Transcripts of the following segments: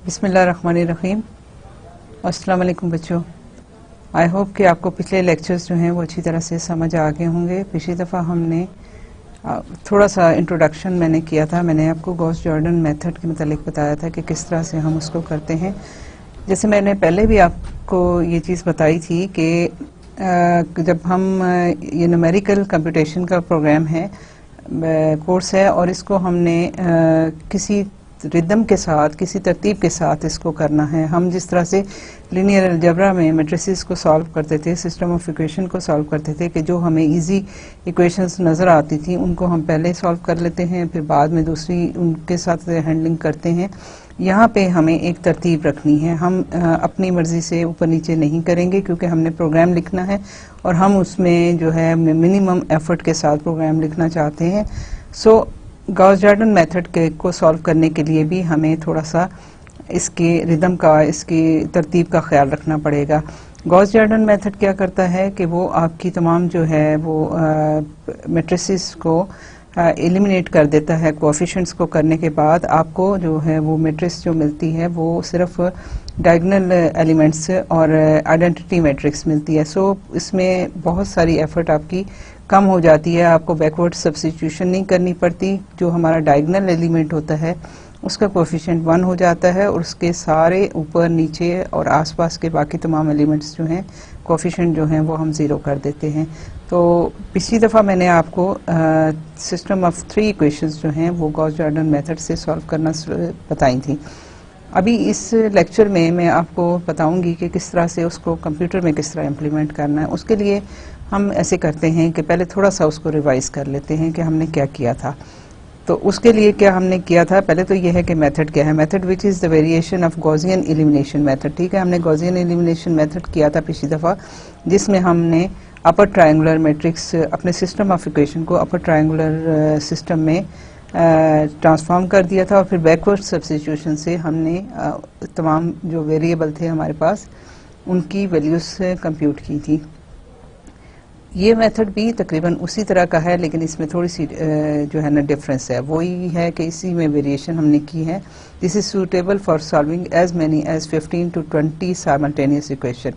बिस्मिल्लाहिर्रहमानिर्रहीम। अस्सलाम वालेकुम बच्चों। आई होप कि आपको पिछले लेक्चर्स जो हैं वो अच्छी तरह से समझ आ गए होंगे। पिछली दफ़ा हमने थोड़ा सा इंट्रोडक्शन मैंने किया था। मैंने आपको गॉस जॉर्डन मेथड के मतलब बताया था कि किस तरह से हम उसको करते हैं। जैसे मैंने पहले भी आपको ये चीज़ बताई थी कि जब हम ये न्यूमेरिकल कंप्यूटेशन का प्रोग्राम है, कोर्स है, और इसको हमने किसी रिदम के साथ, किसी तरतीब के साथ इसको करना है। हम जिस तरह से लीनियर अलजेब्रा में मैट्रिसेस को सॉल्व करते थे, सिस्टम ऑफ इक्वेशन को सॉल्व करते थे कि जो हमें इजी इक्वेशंस नज़र आती थी उनको हम पहले सॉल्व कर लेते हैं, फिर बाद में दूसरी उनके साथ हैंडलिंग करते हैं। यहाँ पे हमें एक तरतीब रखनी है। हम अपनी मर्ज़ी से ऊपर नीचे नहीं करेंगे क्योंकि हमने प्रोग्राम लिखना है और हम उसमें जो है मिनिमम एफर्ट के साथ प्रोग्राम लिखना चाहते हैं। सो गॉस जॉर्डन मेथड को सॉल्व करने के लिए भी हमें थोड़ा सा इसके रिदम का, इसकी तरतीब का ख्याल रखना पड़ेगा। गॉस जॉर्डन मेथड क्या करता है कि वो आपकी तमाम जो है वो मैट्रिसेस को एलिमिनेट कर देता है। कोएफिशिएंट्स को करने के बाद आपको जो है वो मैट्रिक्स जो मिलती है वो सिर्फ डायगोनल एलिमेंट्स और आइडेंटिटी मैट्रिक्स मिलती है। सो इसमें बहुत सारी एफर्ट आपकी कम हो जाती है। आपको बैकवर्ड सब्स्टिट्यूशन नहीं करनी पड़ती। जो हमारा डायगोनल एलिमेंट होता है उसका कोएफिशिएंट 1 हो जाता है और उसके सारे ऊपर नीचे और आसपास के बाकी तमाम एलिमेंट्स जो हैं कोएफिशिएंट जो हैं वो हम 0 कर देते हैं। तो पिछली दफ़ा मैंने आपको सिस्टम ऑफ 3 इक्वेशंस जो हैं वो गॉस जॉर्डन मेथड से सॉल्व करना बताई थी। अभी इस लेक्चर में मैं आपको बताऊंगी कि किस तरह से उसको कंप्यूटर में किस तरह इम्प्लीमेंट करना है। उसके लिए हम ऐसे करते हैं कि पहले थोड़ा सा उसको रिवाइज कर लेते हैं कि हमने क्या किया था। तो उसके लिए क्या हमने किया था, पहले तो ये है कि मेथड क्या है। Method which is the variation of Gaussian elimination method. ठीक है, हमने गॉसियन एलिमिनेशन मेथड किया था पिछली दफ़ा, जिसमें हमने अपर ट्रायंगुलर मैट्रिक्स अपने सिस्टम ऑफ इक्वेशन को अपर ट्रायंगुलर सिस्टम में ट्रांसफॉर्म कर दिया था और फिर बैकवर्ड सब्स्टिट्यूशन से हमने तमाम जो वेरिएबल थे हमारे पास उनकी वैल्यूज कंप्यूट की थी। ये मेथड भी तकरीबन उसी तरह का है, लेकिन इसमें थोड़ी सी जो है ना डिफरेंस है। वही है कि इसी में वेरिएशन हमने की है। This is suitable for solving as many as 15 to 20 simultaneous equation.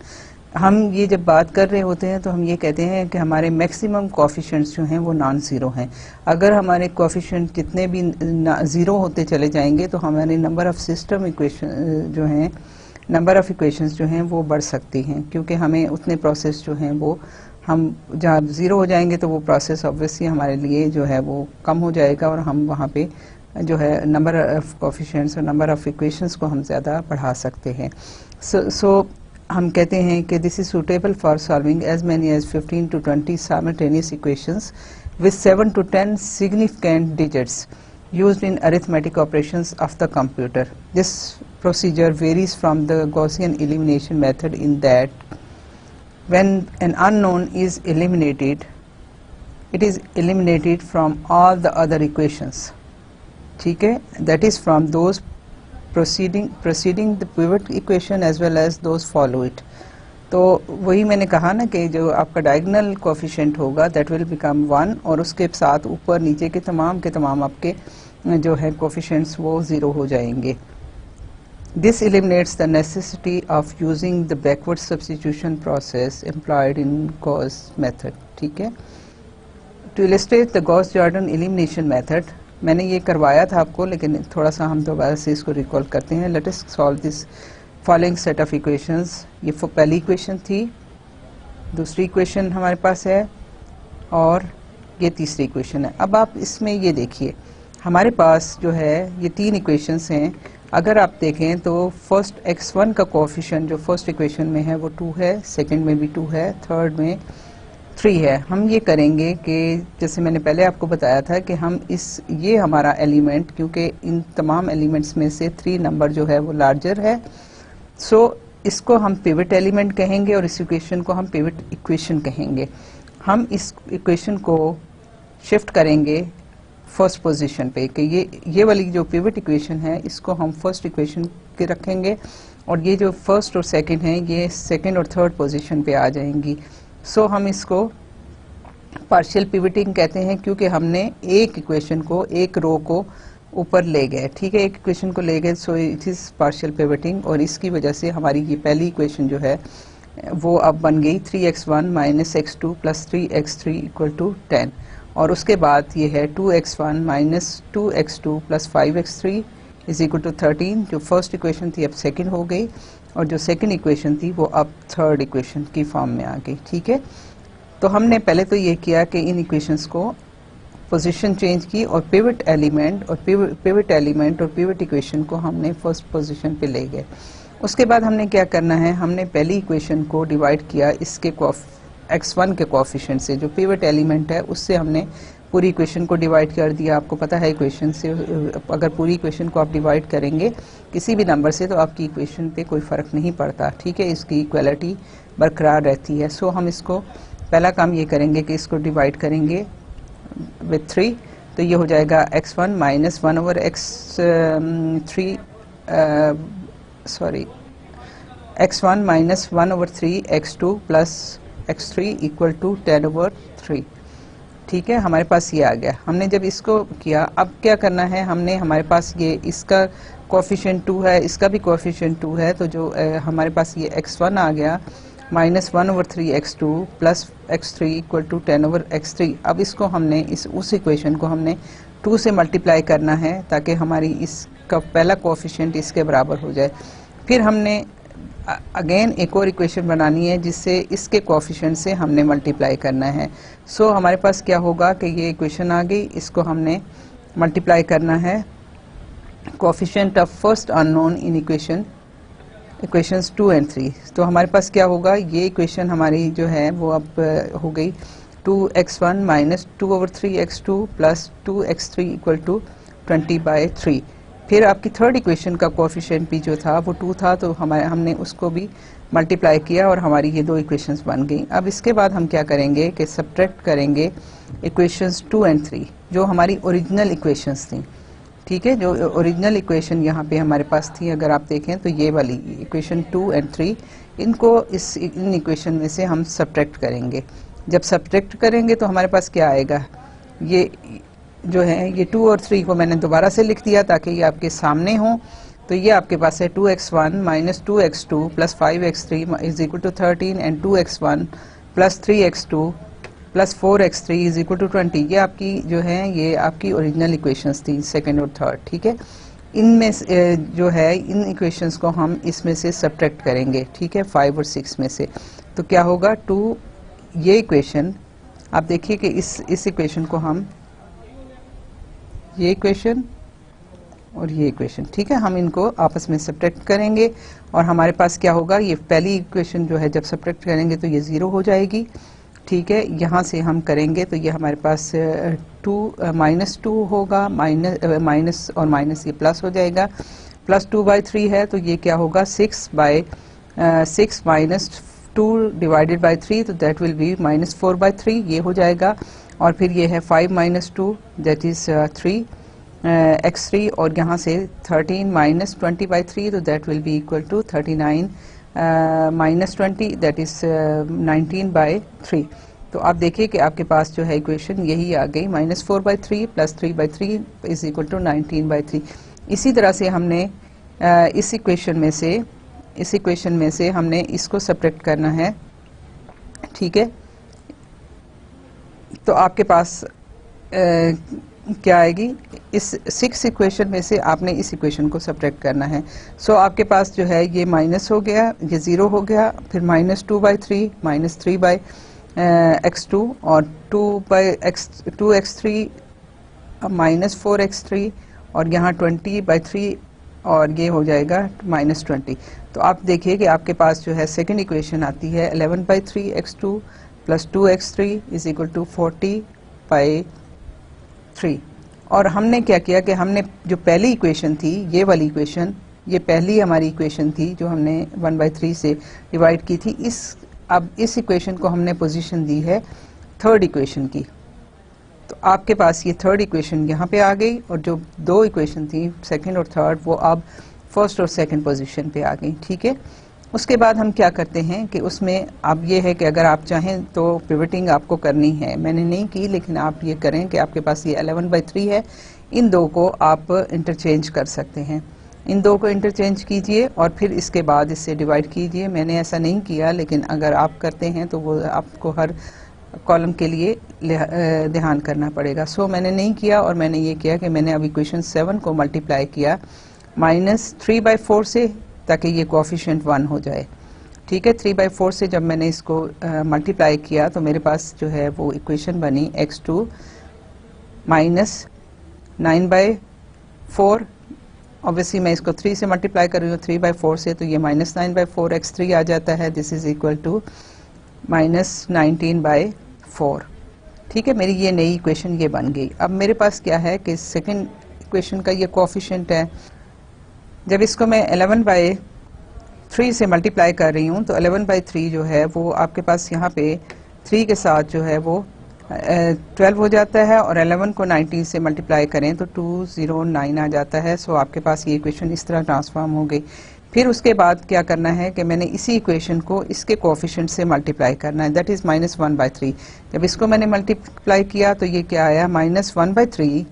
हम ये जब बात कर रहे होते हैं तो हम ये कहते हैं कि हमारे मैक्सिमम कोएफिशिएंट्स जो हैं वो नॉन ज़ीरो हैं। अगर हमारे कोएफिशिएंट जितने भी ज़ीरो होते चले जाएंगे तो हमारे नंबर ऑफ सिस्टम इक्वेशन जो हैं, नंबर ऑफ इक्वेशंस जो हैं वो बढ़ सकती हैं, क्योंकि हमें उतने प्रोसेस जो हैं वो हम जहाँ ज़ीरो हो जाएंगे तो वो प्रोसेस ऑब्वियसली हमारे लिए जो है वो कम हो जाएगा और हम वहाँ पे जो है नंबर ऑफ कोएफिशिएंट्स और नंबर ऑफ इक्वेशंस को हम ज़्यादा बढ़ा सकते हैं। सो हम कहते हैं कि this is suitable for solving as many as 15 to 20 simultaneous equations with 7 to 10 significant digits used in arithmetic operations of the computer. This procedure varies from the Gaussian elimination method in that when an unknown is eliminated, it is eliminated from all the other equations. ठीक है, that is from those preceding the pivot equation as well as those follow it. तो वही मैंने कहा ना कि जो आपका डायगोनल कोएफिशिएंट होगा that will become 1 और उसके साथ ऊपर नीचे के तमाम आपके जो है कोएफिशिएंट्स वो 0 हो जाएंगे। This eliminates the necessity of using the backward substitution process employed in Gauss method. ठीक है, to illustrate the Gauss Jordan elimination method, मैंने ये करवाया था आपको, लेकिन थोड़ा सा हम दोबारा से इसको रिकॉल करते हैं। Let us solve this following set of equations. ये पहली इक्वेशन थी, दूसरी इक्वेशन हमारे पास है और ये तीसरी इक्वेशन है। अब आप इसमें ये देखिए, हमारे पास जो है ये 3 इक्वेशंस हैं। अगर आप देखें तो फर्स्ट x1 का कोएफिशिएंट जो फर्स्ट इक्वेशन में है वो 2 है, सेकंड में भी 2 है, थर्ड में 3 है। हम ये करेंगे कि जैसे मैंने पहले आपको बताया था कि हम ये हमारा एलिमेंट, क्योंकि इन तमाम एलिमेंट्स में से 3 नंबर जो है वो लार्जर है, सो इसको हम पिवट एलिमेंट कहेंगे और इस इक्वेशन को हम पिवट इक्वेशन कहेंगे। हम इस इक्वेशन को शिफ्ट करेंगे फर्स्ट पोजीशन पे कि ये वाली जो पिवट इक्वेशन है इसको हम फर्स्ट इक्वेशन के रखेंगे और ये जो फर्स्ट और सेकंड है ये सेकंड और थर्ड पोजीशन पे आ जाएंगी। सो हम इसको पार्शियल पिवटिंग कहते हैं, क्योंकि हमने एक इक्वेशन को, एक रो को ऊपर ले गए, ठीक है, एक इक्वेशन को ले गए, so it is partial pivoting, और इसकी वजह से हमारी ये पहली इक्वेशन जो है वो अब बन गई 3x1 minus x2 plus 3x3 equal to 10, और उसके बाद ये है 2x1 minus 2x2 plus 5x3 is equal to 13। जो फर्स्ट इक्वेशन थी अब सेकंड हो गई, और जो सेकंड इक्वेशन थी वो अब थर्ड इक्वेशन की फॉर्म में आ गई, ठीक है। तो हमने पहले तो ये किया कि इन इक्वेशंस को पोजीशन चेंज की, और पिवट एलिमेंट और पिवट इक्वेशन को हमने फर्स्ट पोजीशन पे ले गए। उसके बाद हमने क्या करना है, हमने पहली इक्वेशन को डिवाइड किया इसके x1 के कोएफिशिएंट से, जो पिवट एलिमेंट है उससे हमने पूरी इक्वेशन को डिवाइड कर दिया। आपको पता है इक्वेशन से अगर पूरी इक्वेशन को आप डिवाइड करेंगे किसी भी नंबर से तो आपकी इक्वेशन पे कोई फ़र्क नहीं पड़ता, ठीक है, इसकी इक्वलिटी बरकरार रहती है। सो हम इसको पहला काम ये करेंगे कि इसको डिवाइड करेंगे विथ 3, तो ये हो जाएगा x1 minus 1 over x1 minus 1 over 3 x2 plus x3 equal to 10 over 3, ठीक है, हमारे पास ये आ गया। हमने जब इसको किया, अब क्या करना है, हमने हमारे पास ये इसका कोएफिशिएंट 2 है, इसका भी कोएफिशिएंट 2 है, तो जो हमारे पास ये x1 आ गया minus 1 over 3 x2 plus x3 equal to 10 over x3। अब इसको हमने उस इक्वेशन को हमने 2 से मल्टीप्लाई करना है ताकि हमारी इसका पहला कोएफिशिएंट इसके बराबर हो जाए। फिर हमने अगेन एक और इक्वेशन बनानी है जिससे इसके कोएफिशिएंट से हमने मल्टीप्लाई करना है। सो हमारे पास क्या होगा कि ये इक्वेशन आ गई, इसको हमने मल्टीप्लाई करना है coefficient of first unknown in equations 2 and 3। तो हमारे पास क्या होगा, ये इक्वेशन हमारी जो है वो अब हो गई 2x1 minus 2 over 3x2 plus 2x3 equal to 20/3। फिर आपकी थर्ड इक्वेशन का कोएफिशिएंट भी जो था वो 2 था, तो हमने उसको भी मल्टीप्लाई किया और हमारी ये दो इक्वेशंस बन गई। अब इसके बाद हम क्या करेंगे कि सब्ट्रैक्ट करेंगे इक्वेशंस 2 एंड 3 जो हमारी ओरिजिनल इक्वेशंस थी, ठीक है, जो ओरिजिनल इक्वेशन यहाँ पे हमारे पास थी, अगर आप देखें तो ये वाली इक्वेशन 2 एंड 3, इनको इन इक्वेशन में से हम सब्ट्रैक्ट करेंगे। जब सब्ट्रैक्ट करेंगे तो हमारे पास क्या आएगा, ये जो है ये 2 और 3 को मैंने दोबारा से लिख दिया ताकि ये आपके सामने हो। तो ये आपके पास है 2x1 minus 2x2 plus 5x3 is equal to 13 and 2x1 plus 3x2 plus 4x3 is equal to 20। ये आपकी जो है ये आपकी ओरिजिनल इक्वेशंस थी सेकंड और थर्ड, ठीक है। इनमें जो है इन इक्वेशंस को हम इसमें से सब्ट्रैक्ट करेंगे, ठीक है, 5 और 6 में से। तो क्या होगा 2, ये इक्वेशन आप देखिए कि इस इक्वेशन को हम ये इक्वेशन और ये इक्वेशन, ठीक है, हम इनको आपस में सब्ट्रैक्ट करेंगे और हमारे पास क्या होगा, ये पहली इक्वेशन जो है जब सब्ट्रैक्ट करेंगे तो ये 0 हो जाएगी, ठीक है। यहाँ से हम करेंगे तो ये हमारे पास -2 होगा, माइनस और माइनस ये प्लस हो जाएगा, प्लस 2/3 है तो ये क्या होगा 6 माइनस 2 डिवाइडेड बाई 3, तो दैट विल बी -4/3, ये हो जाएगा। और फिर ये है 5 माइनस 2 दैट इज 3 x3, और यहाँ से 13 माइनस 20/3, तो that will be equal to 39 minus 20 that is 19/3। तो आप देखिए कि आपके पास जो है इक्वेशन यही आ गई, -4/3 प्लस 3/3 इज इक्वल टू 19/3। इसी तरह से हमने इस इक्वेशन में से हमने इसको सब्ट्रैक्ट करना है, ठीक है। तो आपके पास क्या आएगी, इस 6 इक्वेशन में से आपने इस इक्वेशन को सब्ट्रैक्ट करना है। सो आपके पास जो है ये माइनस हो गया, ये 0 हो गया, फिर -2/3 माइनस 3/x2 और 2x3 माइनस 4x3 और यहाँ 20/3 और ये हो जाएगा -20। तो आप देखिए कि आपके पास जो है सेकंड इक्वेशन आती है 11/3x2 plus 2x3 is equal to 40/3। और हमने क्या किया कि हमने जो पहली इक्वेशन थी ये वाली इक्वेशन, ये पहली हमारी इक्वेशन थी जो हमने 1/3 से डिवाइड की थी, अब इस इक्वेशन को हमने पोजीशन दी है थर्ड इक्वेशन की। तो आपके पास ये थर्ड इक्वेशन यहाँ पे आ गई और जो दो इक्वेशन थी सेकंड और थर्ड वो अब फर्स्ट और सेकंड पोजीशन पे आ गई, ठीक है। उसके बाद हम क्या करते हैं कि उसमें अब ये है कि अगर आप चाहें तो पिवटिंग आपको करनी है, मैंने नहीं की लेकिन आप ये करें कि आपके पास ये 11/3 है, इन दो को आप इंटरचेंज कर सकते हैं। इन दो को इंटरचेंज कीजिए और फिर इसके बाद इससे डिवाइड कीजिए। मैंने ऐसा नहीं किया, लेकिन अगर आप करते हैं तो वो आपको हर कॉलम के लिए ध्यान करना पड़ेगा। सो मैंने नहीं किया और मैंने ये किया कि मैंने अब इक्वेशन 7 को मल्टीप्लाई किया -3/4 से, ताकि ये कोएफिशिएंट 1 हो जाए। ठीक है, 3/4 से जब मैंने इसको मल्टीप्लाई किया तो मेरे पास जो है वो इक्वेशन बनी x2 -9/4। ऑब्वियसली मैं इसको 3 से मल्टीप्लाई कर रही हूँ, 3/4 से, तो ये -9/4 x3 आ जाता है। This is equal to -19/4। ठीक है, मेरी ये नई इक्वेशन ये बन गई। अब मेरे पास क्या है कि सेकंड इक्वेशन का ये कोएफिशिएंट है। जब इसको मैं 11/3 से मल्टीप्लाई कर रही हूँ तो 11/3 जो है वो आपके पास यहाँ पे 3 के साथ जो है वो 12 हो जाता है, और 11 को 19 से मल्टीप्लाई करें तो 209 आ जाता है। सो आपके पास ये इक्वेशन इस तरह ट्रांसफॉर्म हो गई। फिर उसके बाद क्या करना है कि मैंने इसी इक्वेशन को इसके कोएफिशिएंट से मल्टीप्लाई करना है, दैट इज -1/3। जब इसको मैंने मल्टीप्लाई किया तो ये क्या आया, -1/3।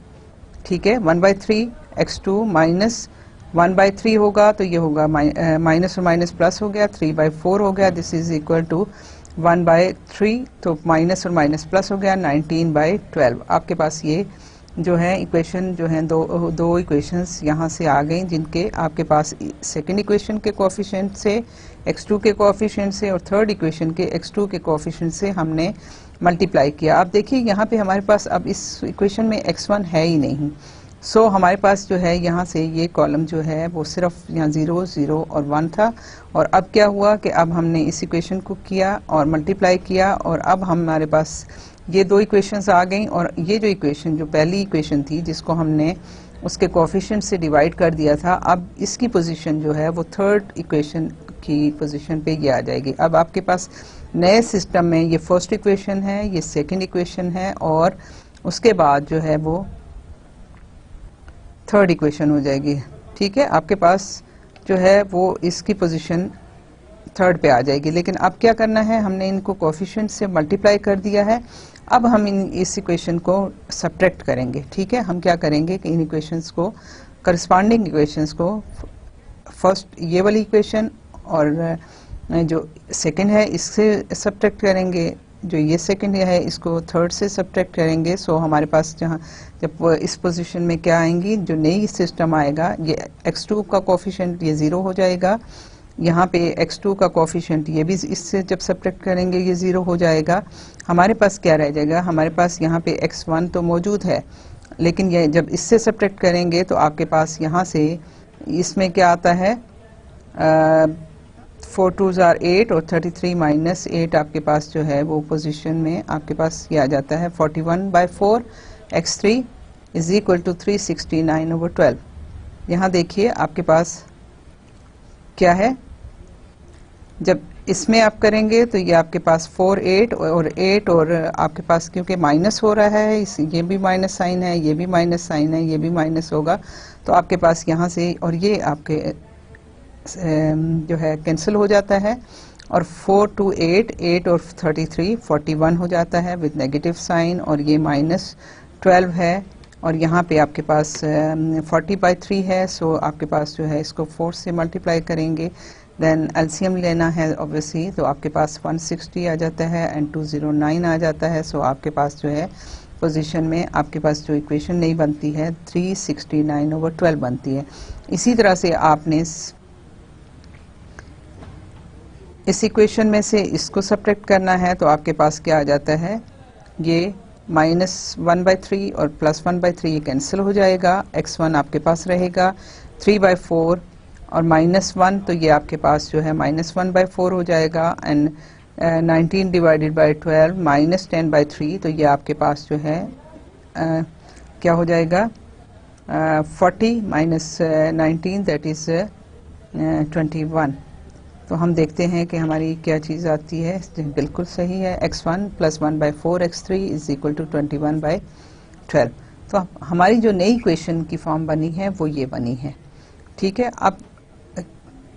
ठीक है, 1/3 x2 -1/3 होगा, तो ये होगा माइनस और माइनस प्लस हो गया, 3/4 हो गया। दिस इज इक्वल टू 1/3, तो माइनस और माइनस प्लस हो गया, 19/12। आपके पास ये जो है इक्वेशन जो है दो इक्वेशंस यहाँ से आ गई, जिनके आपके पास सेकंड इक्वेशन के कोएफिशिएंट से x2 के कोएफिशिएंट से और थर्ड इक्वेशन के x2 के कोएफिशिएंट से हमने मल्टीप्लाई किया। आप देखिए यहाँ पे हमारे पास अब इस इक्वेशन में x1 है ही नहीं। सो हमारे पास जो है यहाँ से ये कॉलम जो है वो सिर्फ यहाँ 0, 0 और 1 था। और अब क्या हुआ कि अब हमने इस इक्वेशन को किया और मल्टीप्लाई किया, और अब हमारे पास ये दो इक्वेशंस आ गई। और ये जो इक्वेशन, जो पहली इक्वेशन थी जिसको हमने उसके कोएफिशिएंट से डिवाइड कर दिया था, अब इसकी पोजीशन जो है वो थर्ड इक्वेशन की पोजीशन पे ये आ जाएगी। अब आपके पास नए सिस्टम में ये फर्स्ट इक्वेशन है, ये सेकंड इक्वेशन है, और उसके बाद जो है वो थर्ड इक्वेशन हो जाएगी। ठीक है, आपके पास जो है वो इसकी पोजीशन थर्ड पे आ जाएगी। लेकिन अब क्या करना है, हमने इनको कोएफिशिएंट से मल्टीप्लाई कर दिया है। अब हम इस इक्वेशन को सब्ट्रैक्ट करेंगे। ठीक है, हम क्या करेंगे कि इन इक्वेशंस को, करस्पॉन्डिंग इक्वेशंस को, फर्स्ट ये वाली इक्वेशन और जो सेकंड है इससे सब्ट्रैक्ट करेंगे, जो ये सेकंड है इसको थर्ड से सब्ट्रैक्ट करेंगे। सो हमारे पास जहाँ जब इस पोजीशन में क्या आएंगी, जो नई सिस्टम आएगा, ये x2 का कोएफिशिएंट ये 0 हो जाएगा। यहाँ पे x2 का कोएफिशिएंट ये भी इससे जब सब्ट्रैक्ट करेंगे ये 0 हो जाएगा। हमारे पास क्या रह जाएगा, हमारे पास यहाँ पे x1 तो मौजूद है, लेकिन ये जब इससे सब्ट्रैक्ट करेंगे तो आपके पास यहाँ से इसमें क्या आता है, 4 2s are 8 और 33 माइनस 8 आपके पास जो है वो पोजीशन में आपके पास ये आ जाता है 41/4 x3 इज इक्वल टू 369/12। यहाँ देखिए आपके पास क्या है, जब इसमें आप करेंगे तो ये आपके पास 4 8 और 8 और आपके पास क्योंकि माइनस हो रहा है, ये भी माइनस साइन है, ये भी माइनस साइन है, ये भी माइनस होगा, तो आपके पास यहाँ से और ये आपके जो है कैंसिल हो जाता है। और 4 2 8 8 और 33 41 हो जाता है विद नेगेटिव साइन, और ये -12 है, और यहाँ पे आपके पास 40/3 है। सो आपके पास जो है इसको 4 से मल्टीप्लाई करेंगे, देन एलसीएम लेना है ऑब्वियसली, तो आपके पास 160 आ जाता है एंड 209 आ जाता है। सो आपके पास जो है पोजीशन में आपके पास जो इक्वेशन नहीं बनती है 369/12 बनती है। इसी तरह से आपने इस इक्वेशन में से इसको सब्ट्रैक्ट करना है, तो आपके पास क्या आ जाता है, ये -1/3 और +1/3 ये कैंसिल हो जाएगा, x1 आपके पास रहेगा 3/4 और -1, तो ये आपके पास जो है -1/4 हो जाएगा, एंड 19 डिवाइडेड बाय 12 -10/3, तो ये आपके पास जो है क्या हो जाएगा, 40 माइनस 19 दैट इज 21। तो हम देखते हैं कि हमारी क्या चीज़ आती है, बिल्कुल सही है, x1 + 1/4 x3 is equal to 21/12। तो हमारी जो नई इक्वेशन की फॉर्म बनी है वो ये बनी है। ठीक है, अब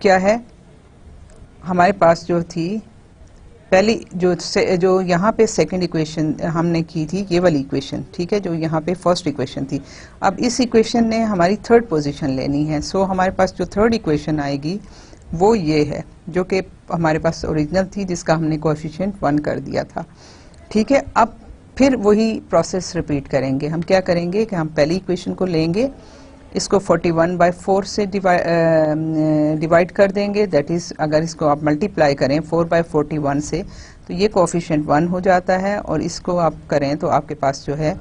क्या है, हमारे पास जो थी पहली जो यहाँ पे सेकंड इक्वेशन हमने की थी, ये वाली इक्वेशन, ठीक है, जो यहाँ पे फर्स्ट इक्वेशन थी, अब इस इक्वेशन ने हमारी थर्ड पोजीशन लेनी है। सो हमारे पास जो थर्ड इक्वेशन आएगी वो ये है, जो कि हमारे पास ओरिजिनल थी, जिसका हमने कोएफिशिएंट 1 कर दिया था, ठीक है। अब फिर वही प्रोसेस रिपीट करेंगे। हम क्या करेंगे कि हम पहली इक्वेशन को लेंगे, इसको 41/4 से डिवाइड कर देंगे, दैट इज अगर इसको आप मल्टीप्लाई करें 4/41 से तो ये कोएफिशिएंट 1 हो जाता है, और इसको आप करें तो आपके पास जो है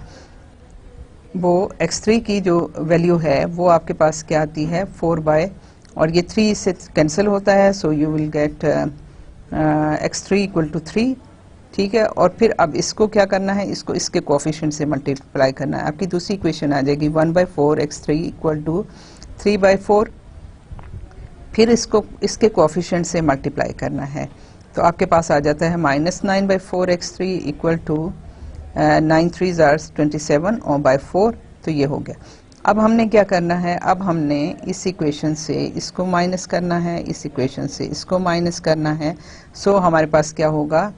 वो x3 की जो वैल्यू है वो आपके पास क्या आती है 4 और ये 3 से कैंसिल होता है, so you will get x3 = 3, ठीक है। और फिर अब इसको क्या करना है, इसको इसके कोएफिशिएंट से मल्टीप्लाई करना है। आपकी दूसरी इक्वेशन आ जाएगी 1/4 x3 = 3/4, फिर इसको इसके कोएफिशिएंट से मल्टीप्लाई करना है, तो आपके पास आ जाता है -9/4 x3 = 9 3 27 और by 4, तो ये हो गया। अब हमने क्या करना है, अब हमने इस इक्वेशन से इसको माइनस करना है, इस इक्वेशन से इसको माइनस करना है। सो हमारे पास क्या होगा,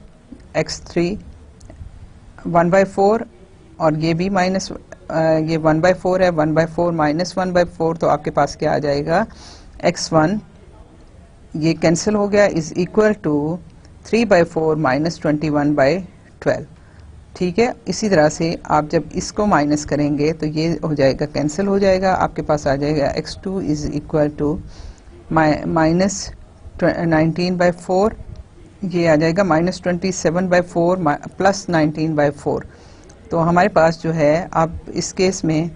x3 1/4 और ये भी माइनस, ये 1/4 है, 1/4 - 1/4, तो आपके पास क्या आ जाएगा x1, ये कैंसिल हो गया, इज इक्वल टू 3/4 - 21/12, ठीक है। इसी तरह से आप जब इसको माइनस करेंगे तो ये हो जाएगा, कैंसिल हो जाएगा, आपके पास आ जाएगा x2 इज इक्वल टू -19/4, ये आ जाएगा -27/4 प्लस 19/4। तो हमारे पास जो है अब इस केस में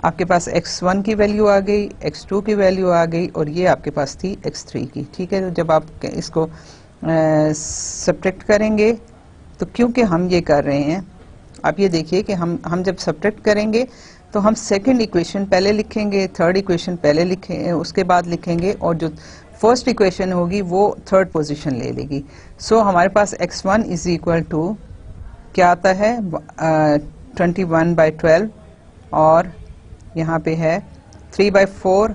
आपके पास x1 की वैल्यू आ गई, x2 की वैल्यू आ गई, और ये आपके पास थी x3 की, ठीक है। तो जब आप इसको सब्ट्रैक्ट करेंगे, तो क्योंकि हम ये कर रहे हैं, आप ये देखिए कि हम जब सब्ट्रैक्ट करेंगे तो हम सेकंड इक्वेशन पहले लिखेंगे, थर्ड इक्वेशन पहले लिखेंगे, उसके बाद लिखेंगे, और जो फर्स्ट इक्वेशन होगी वो थर्ड पोजीशन ले लेगी। सो हमारे पास x1 इज इक्वल टू क्या आता है 21/12, और यहाँ पे है 3/4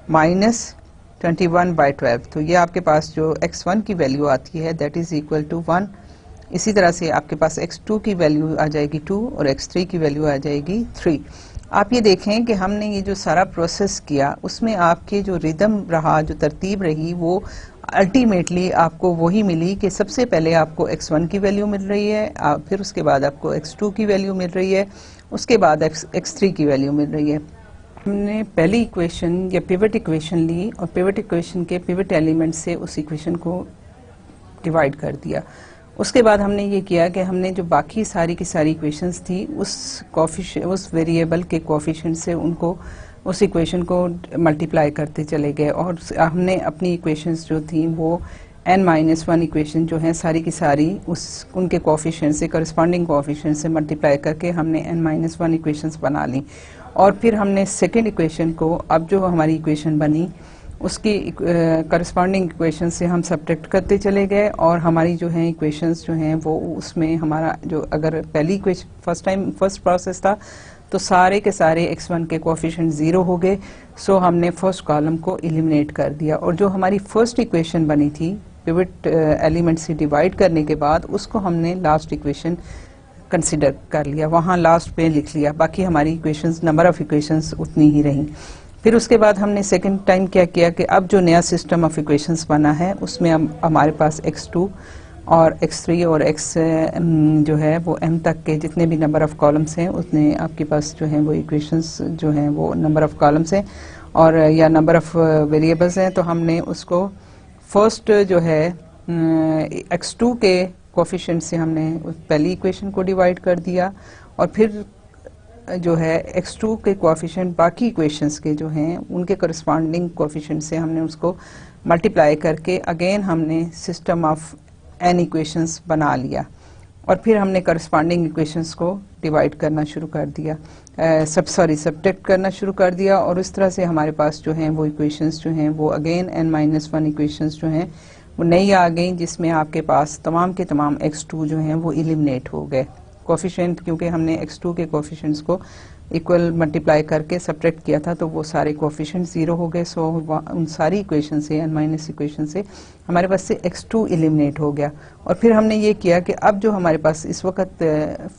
माइनस 21/12, तो ये आपके पास जो x1 की वैल्यू आती है दैट इज इक्वल टू 1। इसी तरह से आपके पास x2 की वैल्यू आ जाएगी 2 और x3 की वैल्यू आ जाएगी 3। आप ये देखें कि हमने ये जो सारा प्रोसेस किया उसमें आपके जो रिदम रहा, जो तरतीब रही, वो अल्टीमेटली आपको वही मिली कि सबसे पहले आपको x1 की वैल्यू मिल रही है, फिर उसके बाद आपको x2 की वैल्यू मिल रही है, उसके बाद x3 की वैल्यू मिल रही है। हमने पहली इक्वेशन या पिवट इक्वेशन ली और पिवट इक्वेशन के पिवट एलिमेंट से उस इक्वेशन को डिवाइड कर दिया। उसके बाद हमने ये किया कि हमने जो बाकी सारी की सारी इक्वेशंस थी उस वेरिएबल के कोएफिशिएंट से उनको उस इक्वेशन को मल्टीप्लाई करते चले गए, और हमने अपनी इक्वेशंस जो थी वो n-1 इक्वेशन जो हैं सारी की सारी उनके कोएफिशिएंट से, करस्पॉन्डिंग कोएफिशिएंट से मल्टीप्लाई करके हमने n-1 इक्वेशंस बना ली। और फिर हमने सेकेंड इक्वेशन को, अब जो हमारी इक्वेशन बनी उसकी करस्पॉन्डिंग इक्वेशन से हम सब्ट्रैक्ट करते चले गए, और हमारी जो है इक्वेशंस जो हैं वो उसमें हमारा जो, अगर पहली इक्वेशन फर्स्ट प्रोसेस था तो सारे के सारे x1 के कोएफिशिएंट 0 हो गए। सो हमने फर्स्ट कॉलम को एलिमिनेट कर दिया, और जो हमारी फर्स्ट इक्वेशन बनी थी पिवट एलिमेंट से डिवाइड करने के बाद, उसको हमने लास्ट इक्वेशन कंसिडर कर लिया, वहाँ लास्ट पे लिख लिया। बाकी हमारी इक्वेशंस, नंबर ऑफ इक्वेशंस उतनी ही रहीं। फिर उसके बाद हमने सेकंड टाइम क्या किया कि अब जो नया सिस्टम ऑफ इक्वेशंस बना है उसमें हमारे पास x2 और x3 और x जो है वो m तक के जितने भी नंबर ऑफ कॉलम्स हैं उतने आपके पास जो हैं वो इक्वेशंस जो हैं वो नंबर ऑफ कॉलम्स हैं और या नंबर ऑफ वेरिएबल्स हैं। तो हमने उसको फर्स्ट जो है x2 के कोएफिशिएंट से हमने पहली इक्वेशन को डिवाइड कर दिया, और फिर जो है x2 के कोएफिशिएंट बाकी इक्वेशंस के जो हैं उनके करस्पॉन्डिंग कोएफिशिएंट से हमने उसको मल्टीप्लाई करके अगेन हमने सिस्टम ऑफ n इक्वेशंस बना लिया, और फिर हमने करस्पॉन्डिंग इक्वेशंस को डिवाइड करना शुरू कर दिया, सब्ट्रैक्ट करना शुरू कर दिया, और इस तरह से हमारे पास जो हैं वो इक्वेशंस जो हैं वो अगेन n-1 इक्वेशंस जो हैं वो नई आ गई, जिसमें आपके पास तमाम के तमाम x2 जो हैं वो एलिमिनेट हो गए, कोफिशिएंट, क्योंकि हमने x2 के कोफिशिएंट्स को इक्वल मल्टीप्लाई करके सब्ट्रैक्ट किया था, तो वो सारे कोफिशिएंट 0 हो गए। सो उन सारी इक्वेशन से, n माइनस इक्वेशन से हमारे पास से x2 एलिमिनेट हो गया। और फिर हमने ये किया कि अब जो हमारे पास इस वक्त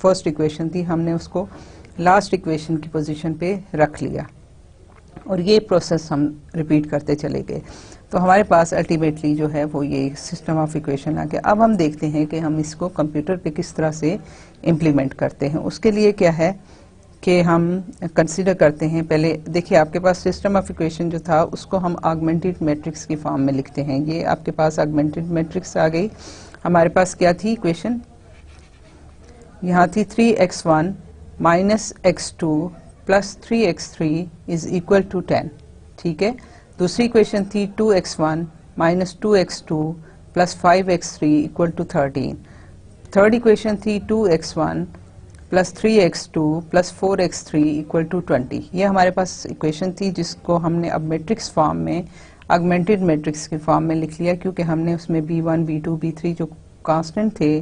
फर्स्ट इक्वेशन थी, हमने उसको लास्ट इक्वेशन की पोजीशन पे रख लिया और ये प्रोसेस हम रिपीट करते चले गए। तो हमारे पास अल्टीमेटली जो है वो ये सिस्टम ऑफ इक्वेशन आ गया। अब हम देखते हैं कि हम इसको कंप्यूटर पे किस तरह से इम्प्लीमेंट करते हैं। उसके लिए क्या है कि हम कंसीडर करते हैं, पहले देखिए आपके पास सिस्टम ऑफ इक्वेशन जो था उसको हम ऑगमेंटेड मैट्रिक्स की फॉर्म में लिखते हैं। ये आपके पास ऑगमेंटेड मैट्रिक्स आ गई। हमारे पास क्या थी इक्वेशन, यहाँ थी 3x1 minus x2 plus 3x3 is equal to 10, ठीक है। दूसरी इक्वेशन थी 2x1 minus 2x2 plus 5x3 equal to 13। Third equation थी 2x1 plus 3x2 plus 4x3 equal to 20। ये हमारे पास इक्वेशन थी जिसको हमने अब मैट्रिक्स फॉर्म में, ऑगमेंटेड मैट्रिक्स की फॉर्म में लिख लिया, क्योंकि हमने उसमें b1 b2 b3 जो कांस्टेंट थे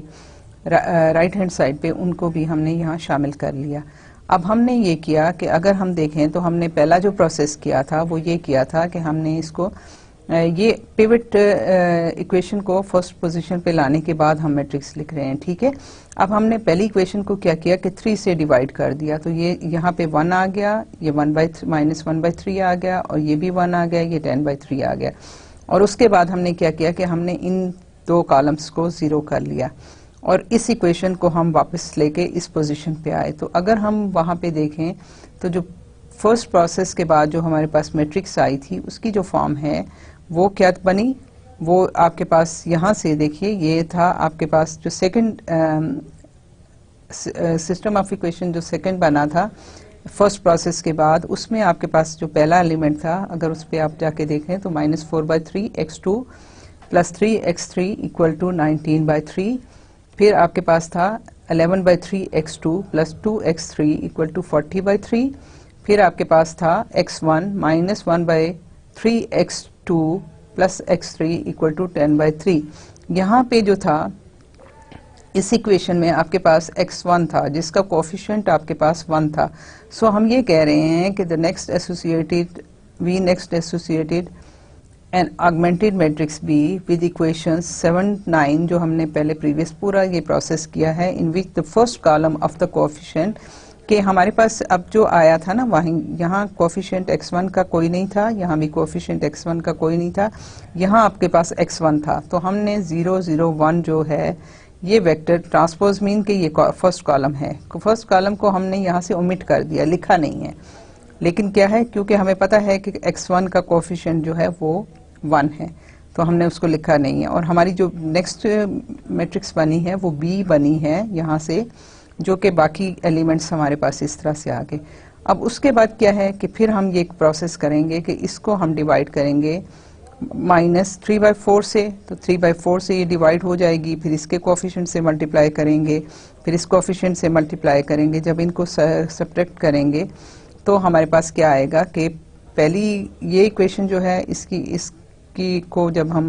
राइट हैंड साइड पे, उनको भी हमने यहाँ शामिल कर लिया। अब हमने ये किया कि अगर हम देखें तो हमने पहला जो प्रोसेस किया था वो ये किया था कि हमने इसको ये पिवट इक्वेशन को फर्स्ट पोजीशन पे लाने के बाद हम मैट्रिक्स लिख रहे हैं, ठीक है। अब हमने पहली इक्वेशन को क्या किया कि 3 से डिवाइड कर दिया, तो ये यहाँ पे 1 आ गया, ये 1/3 आ गया, और ये भी 1 आ गया, ये 10/3 आ गया। और उसके बाद हमने क्या किया कि हमने इन दो कॉलम्स को 0 कर लिया और इस इक्वेशन को हम वापस लेके इस पोजीशन पे आए। तो अगर हम वहाँ पे देखें तो जो फर्स्ट प्रोसेस के बाद जो हमारे पास मैट्रिक्स आई थी उसकी जो फॉर्म है वो क्या बनी, वो आपके पास यहाँ से देखिए, ये था आपके पास जो सेकंड सिस्टम ऑफ इक्वेशन जो सेकंड बना था फर्स्ट प्रोसेस के बाद, उसमें आपके पास जो पहला एलिमेंट था, अगर उस पर आप जाके देखें तो -4/3 x2 plus 3x3 equal to 19/3। फिर आपके पास था 11/3 x2 plus 2x3 equal to 40/3। फिर आपके पास था x1 minus 1/3 x2 plus x3 equal to 10/3। यहाँ पे जो था इस इक्वेशन में आपके पास x1 था जिसका कोफिशिएंट आपके पास 1 था। सो हम ये कह रहे हैं कि we next associated an augmented matrix B with equations 7, 9 जो हमने पहले प्रीवियस पूरा ये प्रोसेस किया है, in which the first column of the coefficient कि हमारे पास अब जो आया था ना वहीं, यहाँ कोफिशिएंट x1 का कोई नहीं था, यहाँ भी कोफिशिएंट x1 का कोई नहीं था, यहाँ आपके पास x1 था। तो हमने 0, 0, 1 जो है ये वेक्टर ट्रांसपोज मीन के ये फर्स्ट कॉलम है, फर्स्ट कॉलम को हमने यहाँ से ओमिट कर दिया, लिखा नहीं है। लेकिन क्या है, क्योंकि हमें पता है कि x1 का कोफिशिएंट जो है वो 1 है, तो हमने उसको लिखा नहीं है। और हमारी जो नेक्स्ट मैट्रिक्स बनी है वो B बनी है यहाँ से, जो कि बाकी एलिमेंट्स हमारे पास इस तरह से आ गए। अब उसके बाद क्या है कि फिर हम ये एक प्रोसेस करेंगे कि इसको हम डिवाइड करेंगे -3/4 से, तो 3/4 से ये डिवाइड हो जाएगी, फिर इसके कोफिशिएंट से मल्टीप्लाई करेंगे, फिर इस कोफिशिएंट से मल्टीप्लाई करेंगे। जब इनको सब्ट्रैक्ट करेंगे तो हमारे पास क्या आएगा कि पहली ये इक्वेशन जो है इसकी को जब हम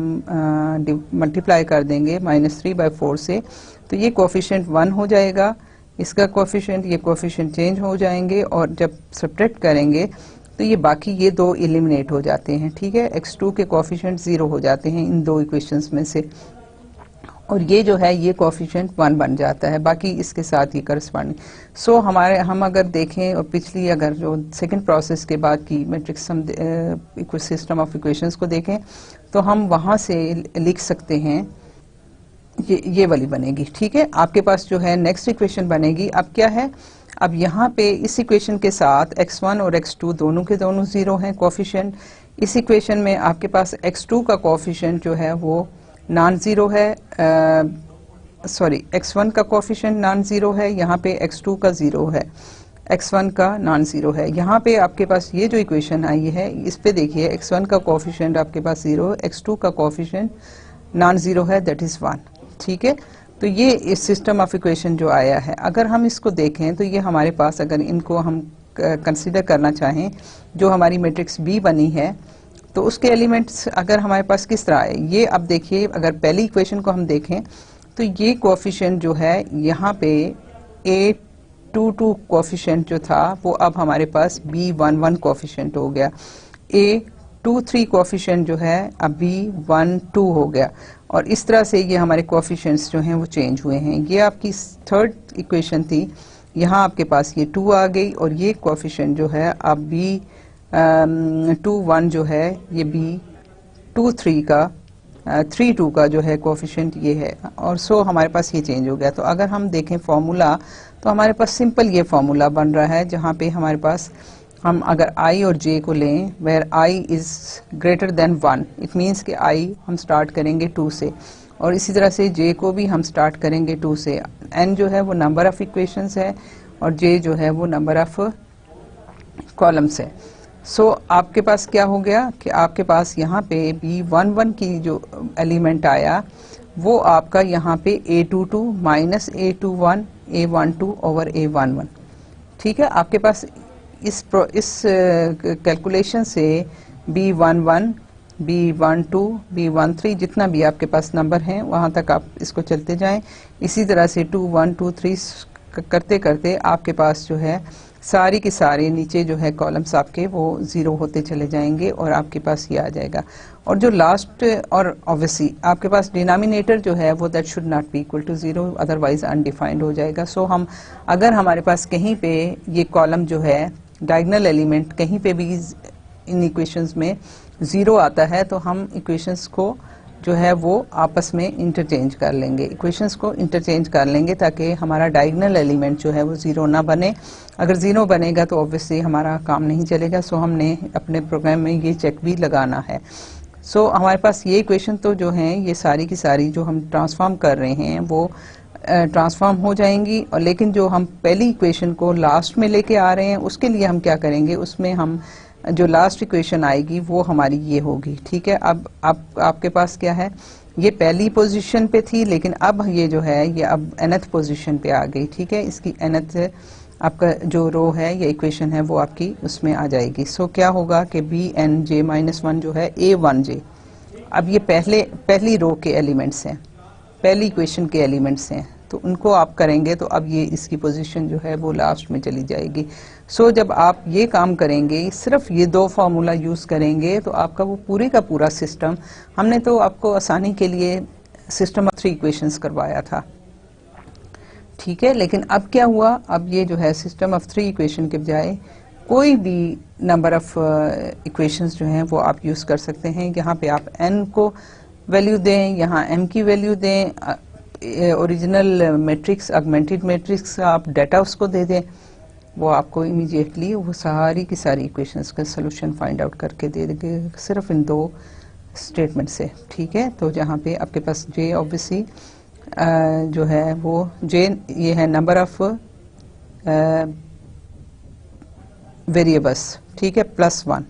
मल्टीप्लाई कर देंगे -3/4 से, तो ये कोफिशिएंट 1 हो जाएगा, इसका कोफिशिएंट, ये कोफिशिएंट चेंज हो जाएंगे, और जब सब्ट्रैक्ट करेंगे तो ये बाकी ये दो एलिमिनेट हो जाते हैं, ठीक है। x2 के कोफिशिएंट 0 हो जाते हैं इन दो इक्वेशंस में से, और ये जो है ये कोफिशिएंट 1 बन जाता है, बाकी इसके साथ ही करस्पॉन्डिंग। सो हम अगर देखें और पिछली अगर जो सेकंड प्रोसेस के बाद की मैट्रिक्स हम सिस्टम ऑफ इक्वेशंस को देखें तो हम वहाँ से लिख सकते हैं, ये वाली बनेगी, ठीक है। आपके पास जो है नेक्स्ट इक्वेशन बनेगी, अब क्या है, अब यहाँ पे इस इक्वेशन के साथ x1 और x2 दोनों के दोनों 0 हैं कोफिशिएंट। इस इक्वेशन में आपके पास x2 का कोफिशिएंट जो है वो नॉन ज़ीरो है, x1 का कोफिशिएंट नॉन ज़ीरो है, यहाँ पे x2 का 0 है, x1 का नॉन ज़ीरो है। यहाँ पे आपके पास ये जो इक्वेशन आई है इस पे देखिए, x1 का कोफिशिएंट आपके पास 0, x2 का कोफिशिएंट नॉन ज़ीरो है, दैट इज़ 1, ठीक है। तो ये इस सिस्टम ऑफ इक्वेशन जो आया है, अगर हम इसको देखें तो ये हमारे पास, अगर इनको हम कंसीडर करना चाहें, जो हमारी मैट्रिक्स B बनी है, तो उसके एलिमेंट्स अगर हमारे पास किस तरह आए, ये अब देखिए, अगर पहली इक्वेशन को हम देखें तो ये कोफिशिएंट जो है यहाँ पे A22 कोफिशिएंट जो था वो अब हमारे पास B11 कोफिशिएंट हो गया, A23 कोफिशिएंट जो है अब B12 हो गया, और इस तरह से ये हमारे कोफिशिएंट्स जो हैं वो चेंज हुए हैं। ये आपकी थर्ड इक्वेशन थी, यहाँ आपके पास ये 2 आ गई, और ये कोफिशिएंट जो है अब B21 जो है ये B23 का 32 का जो है कोफिशिएंट ये है, और सो हमारे पास ये चेंज हो गया। तो अगर हम देखें फॉर्मूला तो हमारे पास सिंपल ये फॉर्मूला बन रहा है, जहाँ पे हमारे पास हम अगर i और j को लें where i is greater than 1, it means कि i हम स्टार्ट करेंगे 2 से, और इसी तरह से j को भी हम स्टार्ट करेंगे 2 से। n जो है वो नंबर ऑफ इक्वेशंस है, और j जो है वो नंबर ऑफ कॉलम्स है। सो आपके पास क्या हो गया कि आपके पास यहाँ पे B11 की जो एलिमेंट आया वो आपका यहाँ पे A22 minus A21 A12 over A11, ठीक है। आपके पास इस कैलकुलेशन से B11 B12 B13 जितना भी आपके पास नंबर हैं वहाँ तक आप इसको चलते जाएं, इसी तरह से 2 1 2 3 करते करते आपके पास जो है सारी की सारी नीचे जो है कॉलम्स आपके वो 0 होते चले जाएंगे, और आपके पास ये आ जाएगा। और जो लास्ट, और ऑब्वियसली आपके पास डिनोमिनेटर जो है वो that should not be equal to 0, otherwise undefined हो जाएगा। सो हम अगर हमारे पास कहीं पे ये कॉलम जो है डायगोनल एलिमेंट कहीं पे भी इन इक्वेशंस में 0 आता है तो हम इक्वेशंस को जो है वो आपस में इंटरचेंज कर लेंगे, इक्वेशंस को इंटरचेंज कर लेंगे ताकि हमारा डायगोनल एलिमेंट जो है वो 0 ना बने। अगर 0 बनेगा तो ऑब्वियसली हमारा काम नहीं चलेगा। सो हमने अपने प्रोग्राम में ये चेक भी लगाना है। सो हमारे पास ये इक्वेशन तो जो हैं ये सारी की सारी जो हम ट्रांसफॉर्म कर रहे हैं वो ट्रांसफॉर्म हो जाएंगी, और लेकिन जो हम पहली इक्वेशन को लास्ट में लेके आ रहे हैं उसके लिए हम क्या करेंगे, उसमें हम जो लास्ट इक्वेशन आएगी वो हमारी ये होगी, ठीक है। अब आपके पास क्या है, ये पहली पोजीशन पे थी लेकिन अब ये जो है ये अब nth पोजीशन पे आ गई, ठीक है। इसकी nth आपका जो रो है या इक्वेशन है वो आपकी उसमें आ जाएगी। सो क्या होगा कि Bnj-1 जो है A1j, अब ये पहली रो के एलिमेंट्स हैं, पहली इक्वेशन के एलिमेंट्स हैं, तो उनको आप करेंगे तो अब ये इसकी पोजीशन जो है वो लास्ट में चली जाएगी। सो जब आप ये काम करेंगे, सिर्फ ये 2 फार्मूला यूज करेंगे तो आपका वो पूरे का पूरा सिस्टम, हमने तो आपको आसानी के लिए सिस्टम ऑफ 3 इक्वेशंस करवाया था, ठीक है। लेकिन अब क्या हुआ, अब ये जो है सिस्टम ऑफ 3 इक्वेशन के बजाय कोई भी नंबर ऑफ इक्वेशंस जो हैं वो आप यूज कर सकते हैं। यहाँ पे आप n को वैल्यू दें, यहाँ m की वैल्यू दें, ओरिजिनल मैट्रिक्स ऑगमेंटेड मैट्रिक्स आप डाटा उसको दे दें, वो आपको इमीडिएटली वो सारी की सारी इक्वेशंस का सॉल्यूशन फाइंड आउट करके दे देंगे सिर्फ इन 2 स्टेटमेंट से, ठीक है। तो जहाँ पे आपके पास j ऑब्वियसली जो है वो j ये है नंबर ऑफ वेरिएबल्स, ठीक है, +1,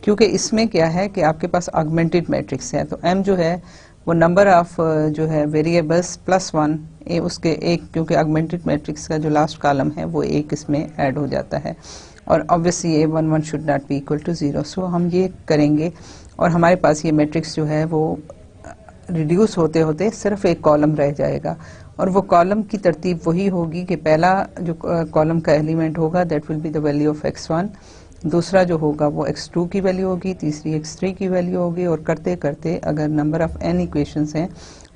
क्योंकि इसमें क्या है कि आपके पास ऑगमेंटेड मैट्रिक्स है, तो m जो है वो नंबर ऑफ जो है वेरिएबल्स +1 उसके एक, क्योंकि ऑगमेंटेड मैट्रिक्स का जो लास्ट कॉलम है वो एक इसमें ऐड हो जाता है, और obviously A11 should not be equal to 0। So हम ये करेंगे और हमारे पास ये मैट्रिक्स जो है वो रिड्यूस होते होते सिर्फ एक कॉलम रह जाएगा, और वो कॉलम की तरतीब वही होगी कि पहला जो कॉलम का एलिमेंट होगा that will be the value of x1, दूसरा जो होगा वो x2 की वैल्यू होगी, तीसरी x3 की वैल्यू होगी, और करते करते अगर नंबर ऑफ n इक्वेशंस हैं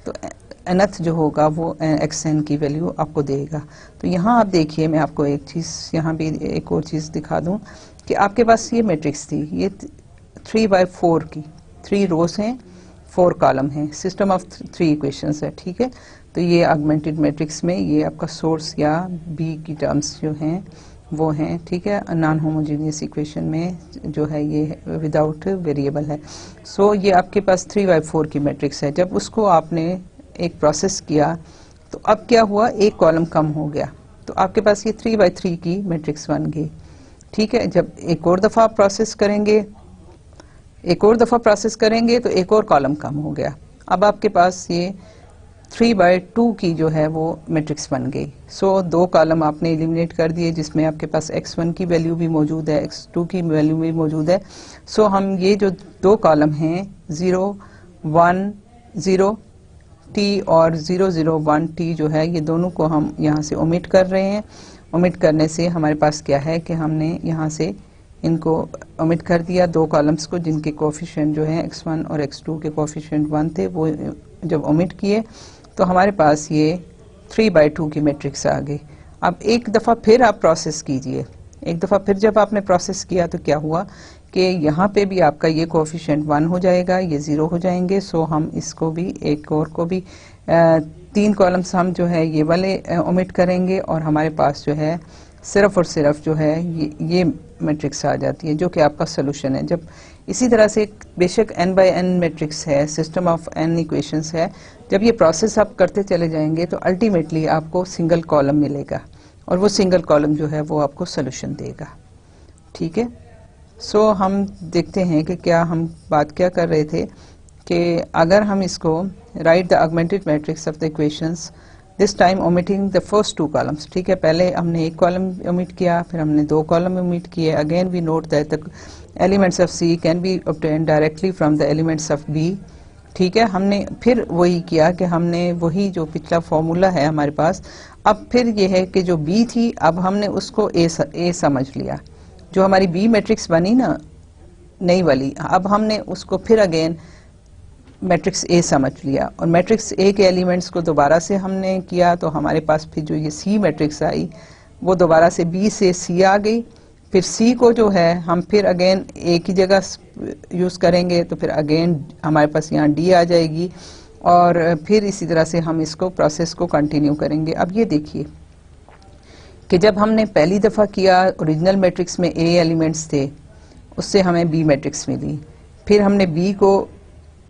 तो nth जो होगा वो xn की वैल्यू आपको देगा। तो यहाँ आप देखिए, मैं आपको एक चीज़ यहाँ भी एक और चीज़ दिखा दूँ कि आपके पास ये मैट्रिक्स थी, ये 3/4 की 3 रोज हैं, 4 कॉलम हैं, सिस्टम ऑफ 3 इक्वेशंस है, ठीक है। तो ये ऑगमेंटेड मैट्रिक्स में ये आपका सोर्स या b की टर्म्स जो हैं वो हैं, ठीक है। नॉन होमोजेनियस इक्वेशन में जो है ये विदाउट वेरिएबल है। सो ये आपके पास 3/4 की मैट्रिक्स है। जब उसको आपने एक प्रोसेस किया तो अब क्या हुआ, एक कॉलम कम हो गया, तो आपके पास ये 3/3 की मैट्रिक्स बन गई, ठीक है। जब एक और दफ़ा प्रोसेस करेंगे तो एक और कॉलम कम हो गया, अब आपके पास ये 3/2 की जो है वो मैट्रिक्स बन गई। सो 2 कॉलम आपने एलिमिनेट कर दिए जिसमें आपके पास x1 की वैल्यू भी मौजूद है, x2 की वैल्यू भी मौजूद है। सो हम ये जो 2 कॉलम हैं 0 1 0 टी और 001 टी जो है ये दोनों को हम यहाँ से ओमिट कर रहे हैं। ओमिट करने से हमारे पास क्या है कि हमने यहाँ से इनको ओमिट कर दिया, दो कॉलम्स को जिनके कोफिशिएंट जो है x1 और x2 के कोफिशिएंट 1 थे, वो जब ओमिट किए तो हमारे पास ये 3/2 की मैट्रिक्स आ गई। अब एक दफ़ा फिर आप प्रोसेस कीजिए, एक दफ़ा फिर जब आपने प्रोसेस किया तो क्या हुआ कि यहाँ पे भी आपका ये कोफिशिएंट 1 हो जाएगा, ये 0 हो जाएंगे। सो हम इसको भी एक और को भी 3 कॉलम्स हम जो है ये वाले ओमिट करेंगे और हमारे पास जो है सिर्फ और सिर्फ जो है ये मैट्रिक्स आ जाती है जो कि आपका सोल्यूशन है। जब इसी तरह से बेशक n/n मैट्रिक्स है, सिस्टम ऑफ n इक्वेशंस है, जब ये प्रोसेस आप करते चले जाएंगे तो अल्टीमेटली आपको सिंगल कॉलम मिलेगा और वो सिंगल कॉलम जो है वो आपको सोल्यूशन देगा। ठीक है, सो हम देखते हैं कि क्या हम बात क्या कर रहे थे कि अगर हम इसको right the augmented matrix of the equations this time omitting the first 2 columns. ठीक है, पहले हमने एक कॉलम ओमिट किया, फिर हमने 2 कॉलम ओमिट किए। Again we note that the elements of C can be obtained directly from the elements of B. ठीक है, हमने फिर वही किया कि हमने वही जो पिछला फॉर्मूला है हमारे पास, अब फिर ये है कि जो बी थी अब हमने उसको ए समझ लिया। जो हमारी बी मैट्रिक्स बनी ना नई वाली, अब हमने उसको फिर अगेन मैट्रिक्स ए समझ लिया और मैट्रिक्स ए के एलिमेंट्स को दोबारा से हमने किया तो हमारे पास फिर जो ये सी मैट्रिक्स आई वो दोबारा से बी से सी आ गई। फिर सी को जो है हम फिर अगेन ए की जगह यूज़ करेंगे तो फिर अगेन हमारे पास यहाँ डी आ जाएगी और फिर इसी तरह से हम इसको प्रोसेस को कंटिन्यू करेंगे। अब ये देखिए कि जब हमने पहली दफ़ा किया ओरिजिनल मैट्रिक्स में ए एलिमेंट्स थे, उससे हमें बी मैट्रिक्स मिली, फिर हमने बी को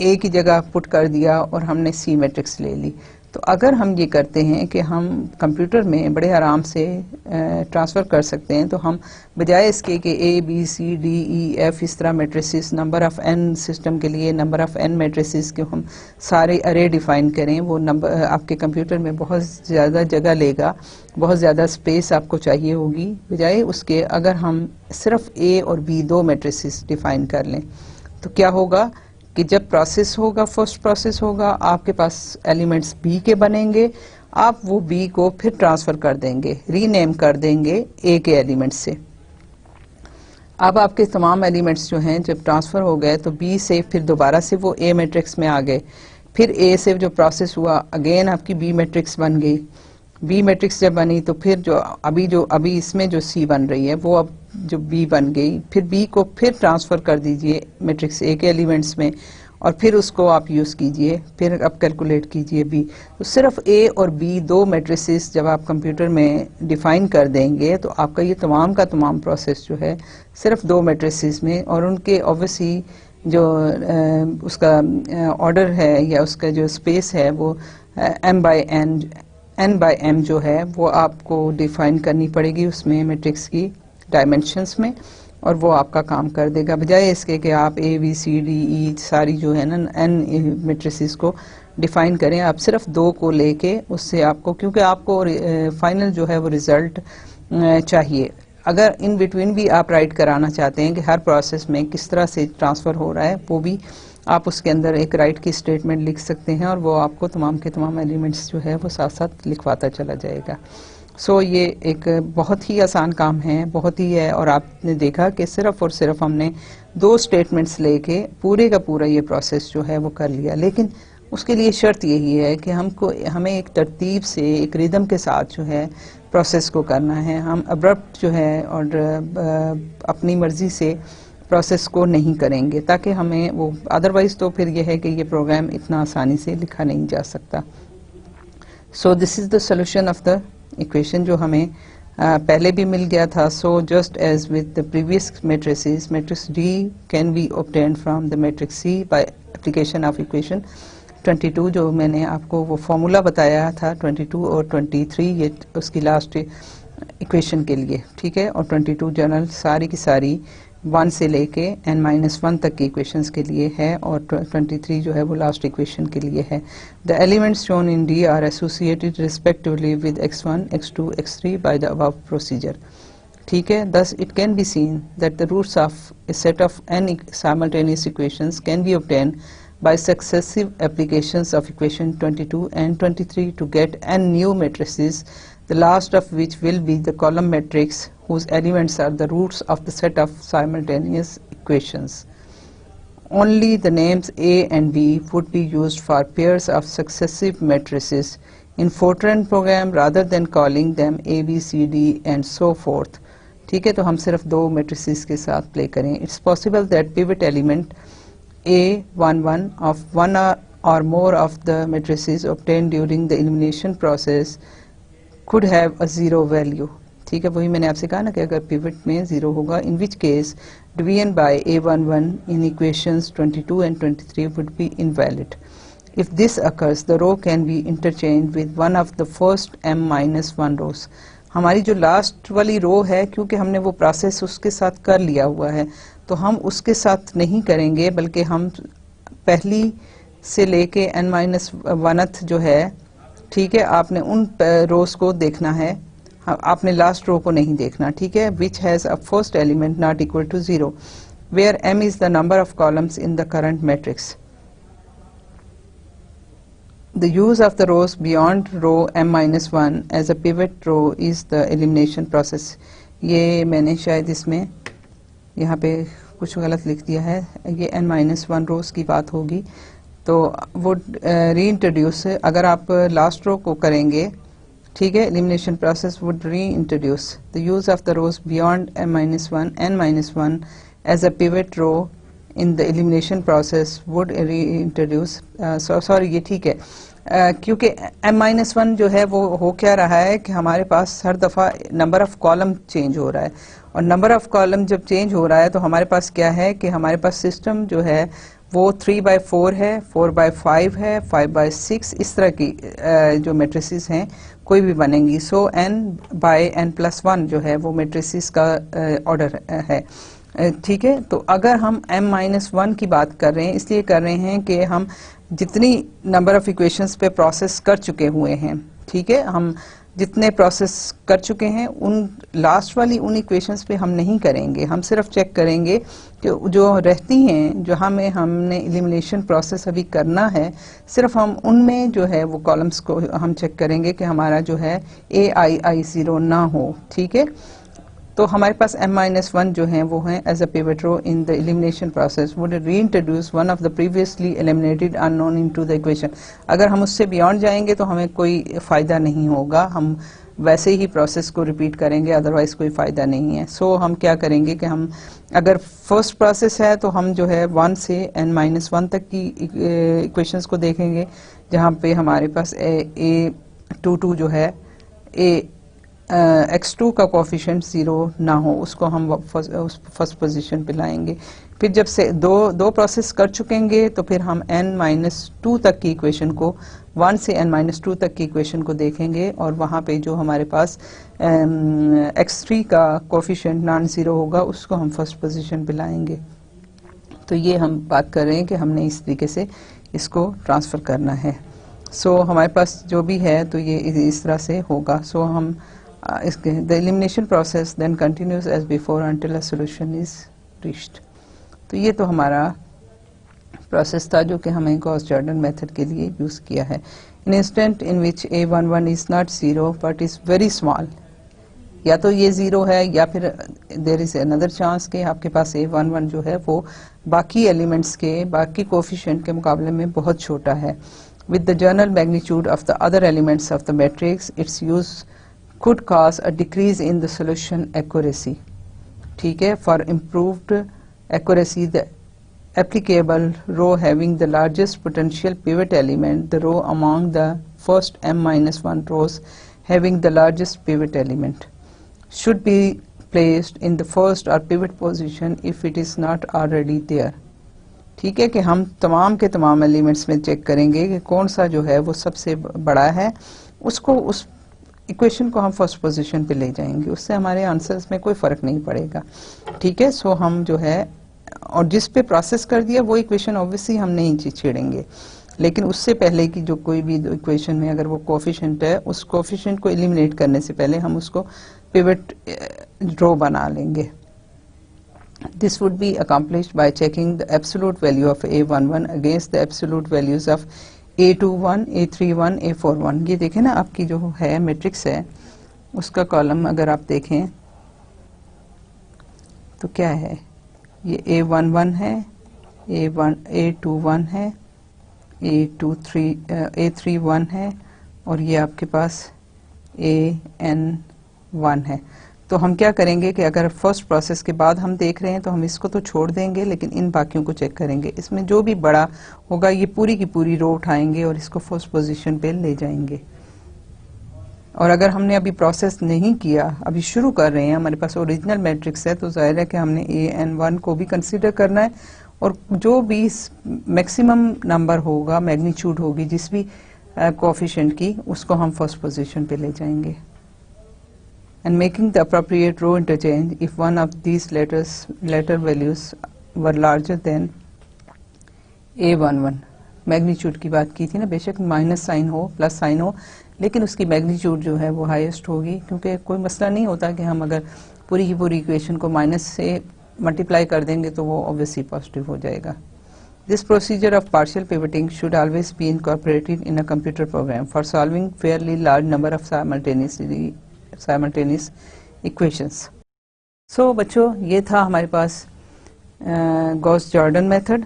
ए की जगह पुट कर दिया और हमने सी मैट्रिक्स ले ली। तो अगर हम ये करते हैं कि हम कंप्यूटर में बड़े आराम से ट्रांसफ़र कर सकते हैं, तो हम बजाय इसके कि A B C D E F इस तरह matrices number of N system के लिए नंबर ऑफ़ एन मैट्रिसेस के हम सारे अरे डिफ़ाइन करें, वो नंबर आपके कंप्यूटर में बहुत ज़्यादा जगह लेगा, बहुत ज़्यादा स्पेस आपको चाहिए होगी। बजाय उसके अगर हम सिर्फ ए और बी 2 मैट्रिसेस डिफ़ाइन कर लें तो क्या होगा कि जब प्रोसेस होगा, फर्स्ट प्रोसेस होगा, आपके पास एलिमेंट्स बी के बनेंगे, आप वो बी को फिर ट्रांसफ़र कर देंगे, रीनेम कर देंगे ए के एलिमेंट्स से। अब आपके तमाम एलिमेंट्स जो हैं जब ट्रांसफ़र हो गए तो बी से फिर दोबारा से वो ए मैट्रिक्स में आ गए, फिर ए से जो प्रोसेस हुआ अगेन आपकी बी मैट्रिक्स बन गई। बी मैट्रिक्स जब बनी तो फिर जो अभी इसमें जो सी बन रही है वो अब जो बी बन गई, फिर बी को फिर ट्रांसफ़र कर दीजिए मैट्रिक्स ए के एलिमेंट्स में और फिर उसको आप यूज़ कीजिए, फिर अब कैलकुलेट कीजिए बी। तो सिर्फ ए और बी 2 मैट्रिसेस जब आप कंप्यूटर में डिफ़ाइन कर देंगे तो आपका ये तमाम का तमाम प्रोसेस जो है सिर्फ 2 मैट्रिसेस में, और उनके ऑब्वियसली जो उसका ऑर्डर है या उसका जो स्पेस है वो n/m जो है वो आपको डिफ़ाइन करनी पड़ेगी उसमें मैट्रिक्स की डायमेंशंस में, और वो आपका काम कर देगा। बजाय इसके कि आप ए बी सी डी ई सारी जो है ना n मैट्रिसेस को डिफ़ाइन करें, आप सिर्फ 2 को लेके उससे आपको, क्योंकि आपको फाइनल जो है वो रिज़ल्ट चाहिए। अगर इन बिटवीन भी आप राइट कराना चाहते हैं कि हर प्रोसेस में किस तरह से ट्रांसफ़र हो रहा है, वो भी आप उसके अंदर एक राइट की स्टेटमेंट लिख सकते हैं और वो आपको तमाम के तमाम एलिमेंट्स जो है वो साथ साथ लिखवाता चला जाएगा। सो ये एक बहुत ही आसान काम है, बहुत ही है, और आपने देखा कि सिर्फ और सिर्फ हमने 2 स्टेटमेंट्स लेके पूरे का पूरा ये प्रोसेस जो है वो कर लिया। लेकिन उसके लिए शर्त यही है कि हमें एक तरतीब से एक रिदम के साथ जो है प्रोसेस को करना है। हम अब्रप्ट जो है और अपनी मर्ज़ी से प्रोसेस को नहीं करेंगे, ताकि हमें वो अदरवाइज़ तो फिर यह है कि ये प्रोग्राम इतना आसानी से लिखा नहीं जा सकता। So this is the solution of the equation जो हमें पहले भी मिल गया था। So just as with the previous matrices, matrix D can be obtained from the matrix C by application of equation 22, जो मैंने आपको वो फॉर्मूला बताया था 22 और 23, ये उसकी लास्ट इक्वेशन के लिए, ठीक है। और 22 जनरल सारी की सारी 1 से लेके n-1 तक की इक्वेशंस के लिए है, और 23 जो है वो लास्ट इक्वेशन के लिए है। The elements shown in D R associated respectively with x1, x2, x3 by the above procedure, ठीक है। Thus it can be seen that the roots of a set of n simultaneous equations can be obtained by successive applications of equation 22 and 23 to get n new matrices, the last of which will be the column matrix whose elements are the roots of the set of simultaneous equations. Only the names A and B would be used for pairs of successive matrices in Fortran program rather than calling them A, B, C, D and so forth. ठीक है, तो हम सिर्फ दो matrices के साथ play करें. It's possible that pivot element A11 of one or more of the matrices obtained during the elimination process could have a zero value. ठीक है, वही मैंने आपसे कहा ना कि अगर pivot में zero होगा, in which case division by A11 in equations 22 and 23 would be invalid. If this occurs, the row can be interchanged with one of the first m-1 rows. हमारी जो लास्ट वाली रो है, क्योंकि हमने वो प्रोसेस उसके साथ कर लिया हुआ है, तो हम उसके साथ नहीं करेंगे, बल्कि हम पहली से लेके n-1th जो है, ठीक है, आपने उन रोज को देखना है, आपने लास्ट रो को नहीं देखना. ठीक है, which has a first element not equal to 0, where m is the number of columns in the current matrix. The use of the rows beyond row m-1 as a pivot row is the elimination process. ये मैंने शायद इसमें यहाँ पे कुछ गलत लिख दिया है, ये n-1 रोज की बात होगी, तो वो रीइंट्रोड्यूस, अगर आप लास्ट रो को करेंगे, ठीक है, elimination process would reintroduce the use of the rows beyond m-1 n-1 as a pivot row in the elimination process would reintroduce. Sorry, ये ठीक है, क्योंकि m-1 जो है वो हो क्या रहा है कि हमारे पास हर दफ़ा नंबर ऑफ कॉलम चेंज हो रहा है, और नंबर ऑफ कॉलम जब चेंज हो रहा है तो हमारे पास क्या है कि हमारे पास सिस्टम जो है वो 3/4 है, 4/5 है, 5/6, इस तरह की जो मेट्रिसेस हैं कोई भी बनेंगी. सो n/n+1 जो है वो मेट्रिसेस का ऑर्डर है. ठीक है, तो अगर हम m-1 की बात कर रहे हैं, इसलिए कर रहे हैं कि हम जितनी नंबर ऑफ इक्वेशंस पे प्रोसेस कर चुके हुए हैं, ठीक है, हम जितने प्रोसेस कर चुके हैं उन लास्ट वाली उन इक्वेशंस पे हम नहीं करेंगे, हम सिर्फ चेक करेंगे कि जो रहती हैं, जो हमें हमने एलिमिनेशन प्रोसेस अभी करना है, सिर्फ हम उनमें जो है वो कॉलम्स को हम चेक करेंगे कि हमारा जो है ai0 ना हो. ठीक है, तो हमारे पास m-1 जो है वो है as a pivot row in the elimination process would reintroduce one of the previously eliminated unknown into the equation. अगर हम उससे बियॉन्ड जाएंगे तो हमें कोई फ़ायदा नहीं होगा, हम वैसे ही प्रोसेस को रिपीट करेंगे, अदरवाइज कोई फ़ायदा नहीं है. सो हम क्या करेंगे कि हम अगर फर्स्ट प्रोसेस है तो हम जो है 1 से n-1 तक की इक्वेशंस को देखेंगे, जहाँ पे हमारे पास a22 जो है x2 का कोफिशिएंट 0 ना हो, उसको हम फर्स्ट पोजीशन पे लाएंगे. फिर जब से दो प्रोसेस कर चुकेंगे तो फिर हम n-2 तक की इक्वेशन को 1 से n-2 तक की इक्वेशन को देखेंगे, और वहाँ पे जो हमारे पास x3 का कोफिशिएंट नॉन ज़ीरो होगा उसको हम फर्स्ट पोजीशन पे लाएंगे. तो ये हम बात कर रहे हैं कि हमने इस तरीके से इसको ट्रांसफ़र करना है. सो हमारे पास जो भी है तो ये इस तरह से होगा. सो हम the elimination process then continues as before until a solution is reached. तो ये तो हमारा प्रोसेस था जो कि हमें गॉस-जॉर्डन मेथड के लिए यूज़ किया है. An instant in which a11 is not 0 but is very small, या तो ये 0 है या फिर there is another chance कि आपके पास a11 जो है वो बाकी एलिमेंट्स के बाकी कोफिशिएंट के मुकाबले में बहुत छोटा है. With the general magnitude of the other elements of the matrix, its use could cause a decrease in the solution accuracy. ठीक है, for improved accuracy, the applicable row having the largest potential pivot element, the row among the first m-1 rows having the largest pivot element, should be placed in the first or pivot position if it is not already there. ठीक है, कि हम तमाम के तमाम elements में check करेंगे कि कौन सा जो है वो सबसे बड़ा है, उसको उस इक्वेशन को हम फर्स्ट पोजीशन पे ले जाएंगे, उससे हमारे आंसर्स में कोई फ़र्क नहीं पड़ेगा. ठीक है, सो हम जो है और जिस पे प्रोसेस कर दिया वो इक्वेशन ऑब्वियसली हम नहीं छेड़ेंगे, लेकिन उससे पहले की जो कोई भी इक्वेशन में अगर वो कोफिशिएंट है, उस कोफिशिएंट को एलिमिनेट करने से पहले हम उसको पिवट रो बना लेंगे. This would be accomplished by checking the absolute value of A11 against the absolute values of A21, A31, A41. ये देखें ना, आपकी जो है मैट्रिक्स है उसका कॉलम अगर आप देखें तो क्या है, ये A11 है, A21 है, A31 है और ये आपके पास AN1 है। तो हम क्या करेंगे कि अगर फर्स्ट प्रोसेस के बाद हम देख रहे हैं तो हम इसको तो छोड़ देंगे, लेकिन इन बाकियों को चेक करेंगे। इसमें जो भी बड़ा होगा ये पूरी की पूरी रो उठाएंगे और इसको फर्स्ट पोजीशन पे ले जाएंगे। और अगर हमने अभी प्रोसेस नहीं किया, अभी शुरू कर रहे हैं, हमारे पास ओरिजिनल मैट्रिक्स है, तो जाहिर है कि हमने AN1 को भी कंसीडर करना है और जो भी मैक्सिमम नंबर होगा, मैग्नीट्यूड होगी जिस भी कोएफिशिएंट की, उसको हम फर्स्ट पोजीशन पे ले जाएंगे। And making the appropriate row interchange if one of these letter values were larger than A11। Magnitude की बात की थी ना, बेशक माइनस साइन हो प्लस साइन हो, लेकिन उसकी मैग्नीट्यूड जो है वो हाईएस्ट होगी, क्योंकि कोई मसला नहीं होता कि हम अगर पूरी की पूरी इक्वेशन को माइनस से मल्टीप्लाई कर देंगे तो वो ऑब्वियसली पॉजिटिव हो जाएगा। This procedure of partial pivoting should always be incorporated in a computer program for solving fairly large number of simultaneous equations। So बच्चों, ये था हमारे पास गॉस जॉर्डन मेथड,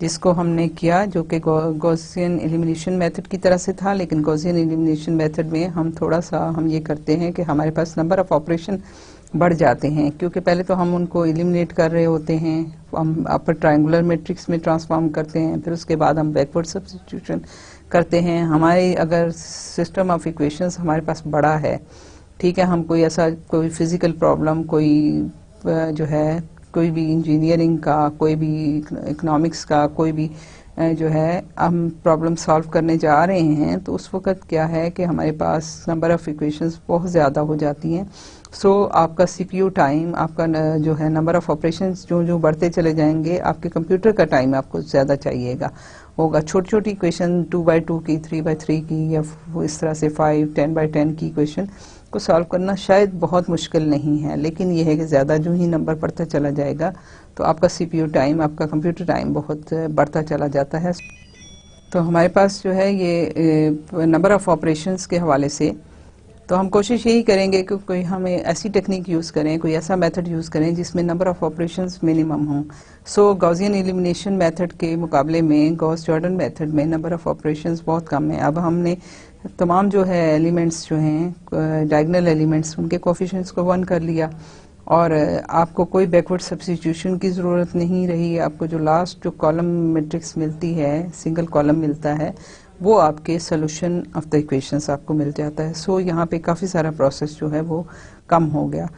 जिसको हमने किया, जो कि गॉसियन एलिमिनेशन मेथड की तरह से था। लेकिन गॉसियन एलिमिनेशन मेथड में हम थोड़ा सा हम ये करते हैं कि हमारे पास नंबर ऑफ ऑपरेशन बढ़ जाते हैं, क्योंकि पहले तो हम उनको एलिमिनेट कर रहे होते हैं, हम अपर ट्रायंगुलर मैट्रिक्स में ट्रांसफॉर्म करते हैं, फिर उसके बाद हम बैकवर्ड सब्स्टिट्यूशन करते हैं। हमारे अगर सिस्टम ऑफ इक्वेशंस हमारे पास बड़ा है, ठीक है, हम कोई फिजिकल प्रॉब्लम, कोई जो है कोई भी इंजीनियरिंग का, कोई भी इकोनॉमिक्स का, कोई भी जो है हम प्रॉब्लम सॉल्व करने जा रहे हैं, तो उस वक्त क्या है कि हमारे पास नंबर ऑफ इक्वेशंस बहुत ज़्यादा हो जाती हैं। सो आपका CPU टाइम, आपका जो है नंबर ऑफ ऑपरेशंस जो बढ़ते चले जाएंगे, आपके कंप्यूटर का टाइम आपको ज़्यादा चाहिएगा होगा। छोटी छोटी इक्वेशन 2x2 की, 3x3 की, या इस तरह से 5, 10x10 की इक्वेशन को सॉल्व करना शायद बहुत मुश्किल नहीं है, लेकिन यह है कि ज़्यादा जो ही नंबर बढ़ता चला जाएगा तो आपका CPU टाइम, आपका कंप्यूटर टाइम बहुत बढ़ता चला जाता है। तो हमारे पास जो है ये नंबर ऑफ ऑपरेशंस के हवाले से तो हम कोशिश यही करेंगे कि कोई हमें ऐसी टेक्निक यूज़ करें, कोई ऐसा मेथड यूज़ करें जिसमें नंबर ऑफ ऑपरेशंस मिनिमम हों। सो गॉसियन एलिमिनेशन मेथड के मुकाबले में गॉस जॉर्डन मेथड में नंबर ऑफ ऑपरेशंस बहुत कम है। अब हमने तमाम जो है एलिमेंट्स जो हैं, डायगोनल एलिमेंट्स, उनके कोएफिशिएंट्स को 1 कर लिया और आपको कोई बैकवर्ड सब्स्टिट्यूशन की ज़रूरत नहीं रही। आपको जो लास्ट जो कॉलम मैट्रिक्स मिलती है, सिंगल कॉलम मिलता है, वो आपके सोल्यूशन ऑफ द इक्वेशंस आपको मिल जाता है। सो यहाँ पे काफ़ी सारा प्रोसेस जो है वो कम हो गया।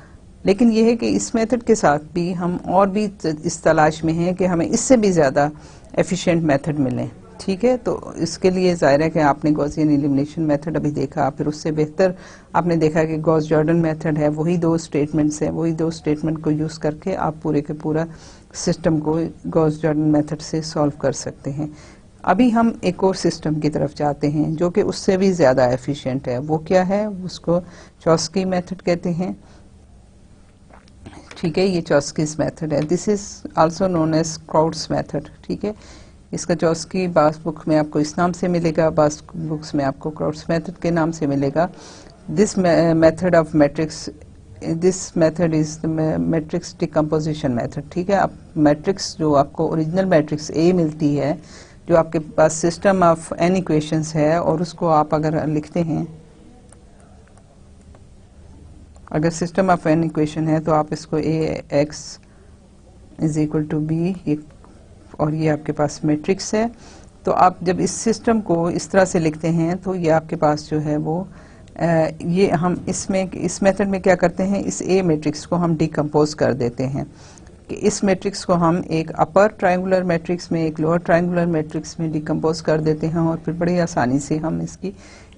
लेकिन ये है कि इस मेथड के साथ भी हम और भी इस तलाश में हैं कि हमें इससे भी ज़्यादा एफिशिएंट मेथड मिलें, ठीक है। तो इसके लिए ज़ाहिर है कि आपने गॉसियन एलिमिनेशन मेथड अभी देखा, फिर उससे बेहतर आपने देखा कि गॉस जॉर्डन मेथड है, वही 2 स्टेटमेंट्स हैं, वही 2 स्टेटमेंट को यूज़ करके आप पूरे के पूरा सिस्टम को गॉस जॉर्डन मेथड से सॉल्व कर सकते हैं। अभी हम एक और सिस्टम की तरफ जाते हैं जो कि उससे भी ज़्यादा एफिशिएंट है। वो क्या है? उसको चॉस्की मेथड कहते हैं, ठीक है। ये चॉस्कीज मेथड है। This is also known as Crout's method, ठीक है। इसका चॉस्की बास बुक में आपको इस नाम से मिलेगा, बास बुक्स में आपको क्राउड्स मेथड के नाम से मिलेगा। This method of matrix, this method is matrix decomposition method, ठीक है। अब मैट्रिक्स जो आपको ओरिजिनल मैट्रिक्स ए मिलती है, जो आपके पास सिस्टम ऑफ एन इक्वेशंस है, और उसको आप अगर लिखते हैं, अगर सिस्टम ऑफ एन इक्वेशन है तो आप इसको AX is equal to B, और ये आपके पास मैट्रिक्स है। तो आप जब इस सिस्टम को इस तरह से लिखते हैं तो ये आपके पास जो है वो ये हम इसमें इस मेथड में क्या करते हैं, इस A मैट्रिक्स को हम डिकम्पोज कर देते हैं कि इस मैट्रिक्स को हम एक अपर ट्रायंगुलर मैट्रिक्स में, एक लोअर ट्रायंगुलर मैट्रिक्स में डिकम्पोज कर देते हैं, और फिर बड़ी आसानी से हम इसकी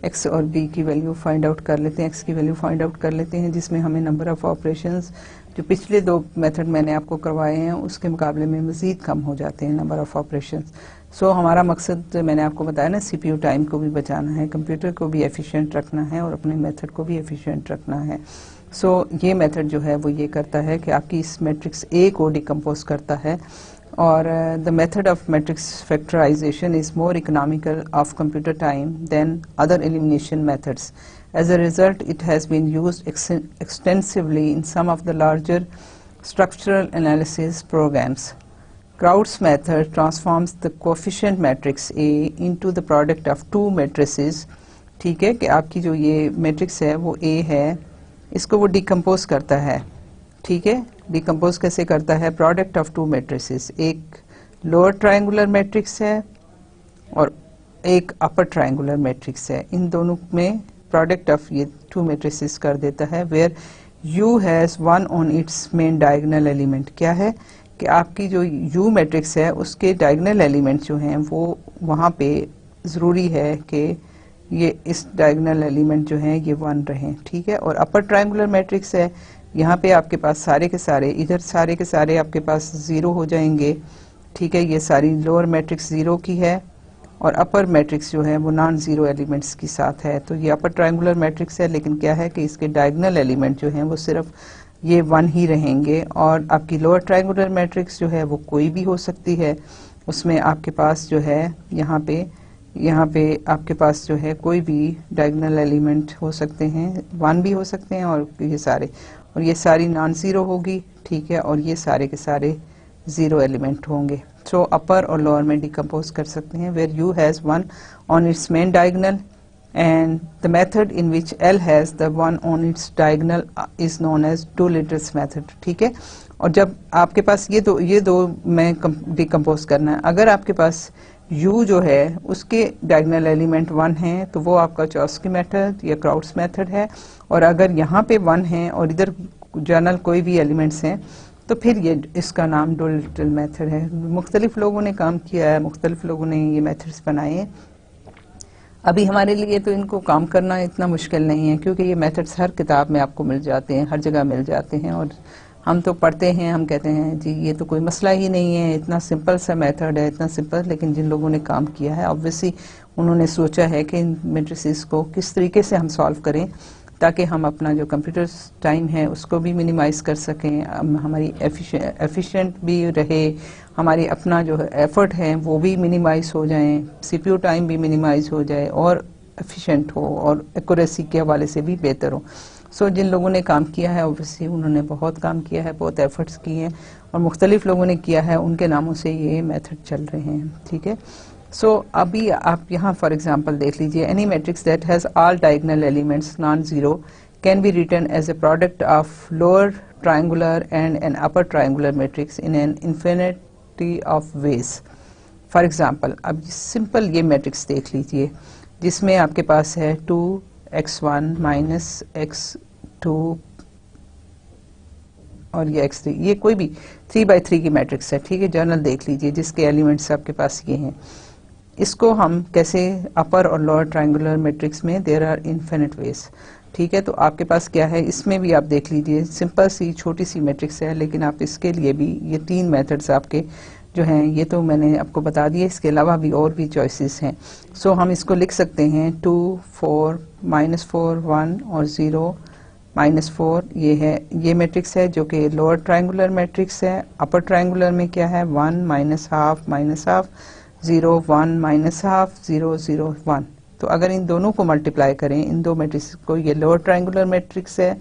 x और b की वैल्यू फाइंड आउट कर लेते हैं, x की वैल्यू फाइंड आउट कर लेते हैं, जिसमें हमें नंबर ऑफ ऑपरेशंस जो पिछले 2 मेथड मैंने आपको करवाए हैं उसके मुकाबले में मज़ीद कम हो जाते हैं नंबर ऑफ ऑपरेशंस। सो हमारा मकसद मैंने आपको बताया ना, CPU टाइम को भी बचाना है, कंप्यूटर को भी एफिशिएंट रखना है और अपने मेथड को भी एफिशिएंट रखना है। सो ये मेथड जो है वो ये करता है कि आपकी इस मैट्रिक्स ए को डिकम्पोज करता है, और the method of matrix factorization is more economical of computer time than other elimination methods. As a result, it has been used extensively in some of the larger structural analysis programs. Kraut's method transforms the coefficient matrix A into the product of two matrices. ठीक है कि आपकी जो ये matrix है वो A है, इसको वो डिकम्पोज करता है। ठीक है, डिकम्पोज कैसे करता है? प्रोडक्ट ऑफ टू मैट्रिसेस, एक लोअर ट्रायंगुलर मैट्रिक्स है और एक अपर ट्रायंगुलर मैट्रिक्स है, इन दोनों में प्रोडक्ट ऑफ ये टू मैट्रिसेस कर देता है, where U has one on its main diagonal element. क्या है कि आपकी जो U मैट्रिक्स है उसके डायगोनल एलिमेंट जो हैं वो वहाँ पे ज़रूरी है कि ये इस डायगोनल एलिमेंट जो हैं ये 1 रहें। ठीक है, और अपर ट्रायंगुलर मैट्रिक्स है, यहाँ पे आपके पास सारे के सारे, इधर सारे के सारे आपके पास 0 हो जाएंगे। ठीक है, ये सारी लोअर मैट्रिक्स 0 की है और अपर मैट्रिक्स जो है वो नॉन ज़ीरो एलिमेंट्स के साथ है। तो ये अपर ट्रायंगुलर मैट्रिक्स है, लेकिन क्या है कि इसके डायगोनल एलिमेंट जो हैं वो सिर्फ ये 1 ही रहेंगे, और आपकी लोअर ट्रायंगुलर मैट्रिक्स जो है वो कोई भी हो सकती है, उसमें आपके पास जो है यहाँ पे आपके पास जो है कोई भी डायगोनल एलिमेंट हो सकते हैं, 1 भी हो सकते हैं और ये सारे, और ये सारी नॉन ज़ीरो होगी। ठीक है, और ये सारे के सारे 0 एलिमेंट होंगे। सो अपर और लोअर में डिकम्पोज कर सकते हैं, where U has 1 on its main diagonal and the method in which L has the 1 on its diagonal is known as Doolittle's method. ठीक है, और जब आपके पास ये दो में डिकम्पोज करना है, अगर आपके पास U जो है उसके डायगोनल एलिमेंट 1 हैं तो वो आपका चॉस्की मेथड या क्राउट्स मेथड है, और अगर यहाँ पे 1 है और इधर जनरल कोई भी एलिमेंट्स हैं तो फिर ये इसका नाम डुलिटल मेथड है। मुख्तलिफ लोगों ने काम किया है, मुख्तलिफ लोगों ने ये मेथड्स बनाए हैं। अभी हमारे लिए तो इनको काम करना इतना मुश्किल नहीं है, क्योंकि ये मेथड्स हर किताब में आपको मिल जाते हैं, हर जगह मिल जाते हैं, और हम तो पढ़ते हैं, हम कहते हैं जी ये तो कोई मसला ही नहीं है, इतना सिंपल सा मेथड है, इतना सिंपल। लेकिन जिन लोगों ने काम किया है ऑब्वियसली उन्होंने सोचा है कि इन मैट्रिसेस को किस तरीके से हम सॉल्व करें ताकि हम अपना जो कंप्यूटर टाइम है उसको भी मिनिमाइज़ कर सकें, हमारी एफिशिएंट भी रहे, हमारी अपना जो एफर्ट है वो भी मिनिमाइज़ हो जाएं, सीपीयू टाइम भी मिनिमाइज़ हो जाए और एफिशिएंट हो और एक्यूरेसी के हवाले से भी बेहतर हो। सो जिन लोगों ने काम किया है ऑब्वियसली उन्होंने बहुत काम किया है, बहुत एफर्ट्स किए हैं, और मुख्तलिफ लोगों ने किया है, उनके नामों से ये मेथड चल रहे हैं। ठीक है, सो अभी आप यहाँ फॉर एग्जांपल देख लीजिए, any matrix that has all diagonal elements non zero can be written as a product of lower triangular and an upper triangular matrix in an infinity of ways. For example अब simple ये matrix देख लीजिए जिसमें आपके पास है 2x1 minus x2 और ये x3, ये कोई भी 3×3 की मैट्रिक्स है। ठीक है, जर्नल देख लीजिए जिसके एलिमेंट्स आपके पास ये हैं। इसको हम कैसे अपर और लोअर ट्रायंगुलर मैट्रिक्स में देयर आर इन्फिनिट वेज। ठीक है, तो आपके पास क्या है, इसमें भी आप देख लीजिए सिंपल सी छोटी सी मैट्रिक्स है, लेकिन आप इसके लिए भी ये 3 मेथड्स आपके जो हैं ये तो मैंने आपको बता दिए, इसके अलावा भी और भी चॉइसेस हैं। सो हम इसको लिख सकते हैं 2 4 -4 1 और 0 -4, ये है, ये मैट्रिक्स है जो कि लोअर ट्रायंगुलर मैट्रिक्स है। अपर ट्रायंगुलर में क्या है 1 -12 0 1 -12 0 0 1। तो अगर इन दोनों को मल्टीप्लाई करें, इन दो मैट्रिक्स को, ये लोअर ट्रायंगुलर मैट्रिक्स है,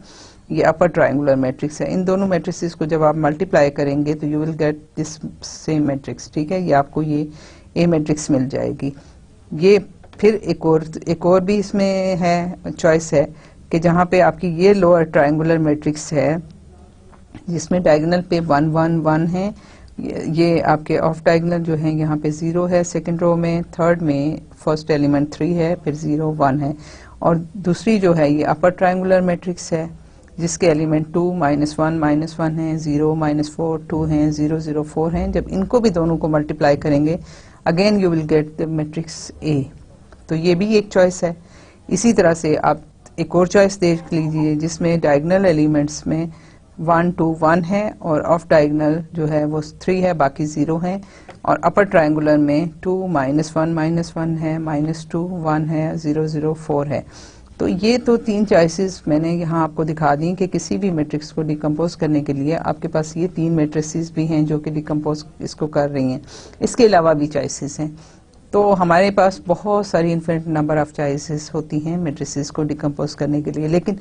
ये अपर ट्रायंगुलर मैट्रिक्स है, इन दोनों मैट्रिक्स को जब आप मल्टीप्लाई करेंगे तो you will get this same matrix. ठीक है, ये आपको ये ए मैट्रिक्स मिल जाएगी। ये फिर एक और भी इसमें है चॉइस है कि जहाँ पे आपकी ये लोअर ट्रायंगुलर मैट्रिक्स है जिसमें डायगोनल पे 1 1 1 है, ये आपके ऑफ डायगोनल जो है यहाँ पे 0 है सेकंड रो में, थर्ड में फर्स्ट एलिमेंट 3 है, फिर 0 1 है, और दूसरी जो है ये अपर ट्रायंगुलर मैट्रिक्स है जिसके एलिमेंट 2 -1 -1 है, 0 -4 2 हैं, 0 0 4 हैं। जब इनको भी दोनों को मल्टीप्लाई करेंगे again you will get the matrix A. तो ये भी एक चॉइस है। इसी तरह से आप एक और चॉइस देख लीजिए जिसमें डायगोनल एलिमेंट्स में 1 2 1 है और ऑफ डायगोनल जो है वो 3 है, बाकी 0 हैं, और अपर ट्रायंगुलर में 2 -1 -1 है, -2 1 है, 0 0 4 है। तो ये तो 3 चॉइसेस मैंने यहाँ आपको दिखा दी कि किसी भी मैट्रिक्स को डिकम्पोज करने के लिए आपके पास ये 3 मैट्रिसेस भी हैं जो कि डिकम्पोज इसको कर रही हैं। इसके अलावा भी चॉइसेस हैं। तो हमारे पास बहुत सारी इन्फिनिट नंबर ऑफ चॉइसेस होती हैं मैट्रिसेस को डिकम्पोज करने के लिए, लेकिन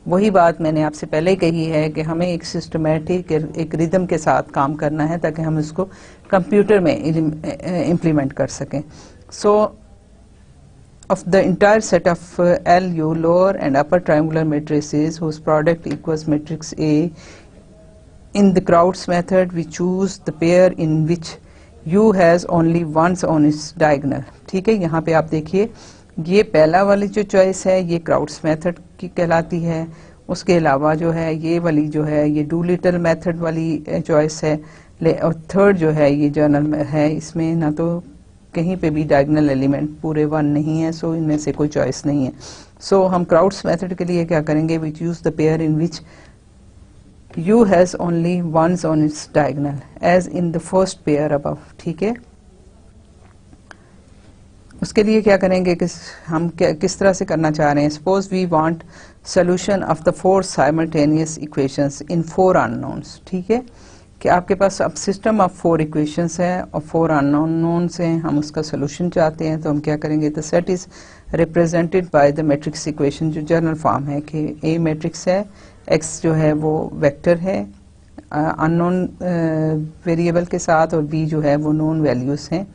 वही बात मैंने आपसे पहले ही कही है कि हमें एक सिस्टमेटिक, एक रिदम के साथ काम करना है ताकि हम इसको कंप्यूटर में इम्प्लीमेंट कर सकें। सो of the entire set of LU lower and upper triangular matrices whose product equals matrix A, in the Crowd's method we choose the pair in which U has only ones on its diagonal। ठीक है, यहाँ पे आप देखिए ये पहला वाली जो चॉइस है ये क्राउड्स मेथड की कहलाती है। उसके अलावा जो है ये वाली जो है ये डूलिटल मेथड वाली चॉइस है। और थर्ड जो है ये जर्नल है, इसमें ना तो कहीं पे भी डायगोनल एलिमेंट पूरे 1 नहीं है, सो इनमें से कोई चॉइस नहीं है। सो हम क्राउड्स मेथड के लिए क्या करेंगे, we choose the pair in which U has only ones on its diagonal as in the first pair above। ठीक है, उसके लिए क्या करेंगे कि हम किस तरह से करना चाह रहे हैं। Suppose we want solution of the 4 simultaneous equations in 4 unknowns. ठीक है, कि आपके पास अब सिस्टम ऑफ 4 इक्वेशंस है और 4 अननोन्स हैं, हम उसका सोल्यूशन चाहते हैं। तो हम क्या करेंगे, the set is represented by the matrix equation, जो जनरल फॉर्म है कि ए मैट्रिक्स है, एक्स जो है वो वेक्टर है अननोन वेरिएबल के साथ, और बी जो है वो नोन वैल्यूज हैं।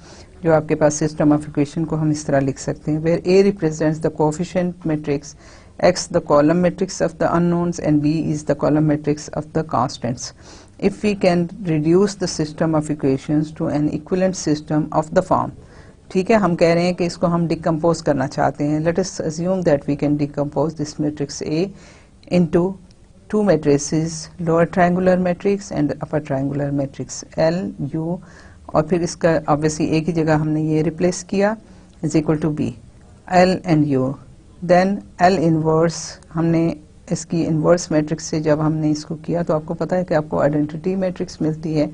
जो आपके पास सिस्टम ऑफ इक्वेशन को हम इस तरह लिख सकते हैं, where A represents the coefficient matrix, x the column matrix of the unknowns and b is the column matrix of the constants। If we can reduce the system of equations to an equivalent system of the form, ठीक है, हम कह रहे हैं कि इसको हम decompose करना चाहते हैं। Let us assume that we can decompose this matrix A into 2 matrices, lower triangular matrix and upper triangular matrix L, U, और फिर इसका obviously A की जगह हमने ये रिप्लेस किया is equal to B, L and U। Then L inverse, हमने इसकी इनवर्स मैट्रिक्स से जब हमने इसको किया तो आपको पता है कि आपको आइडेंटिटी मैट्रिक्स मिलती है,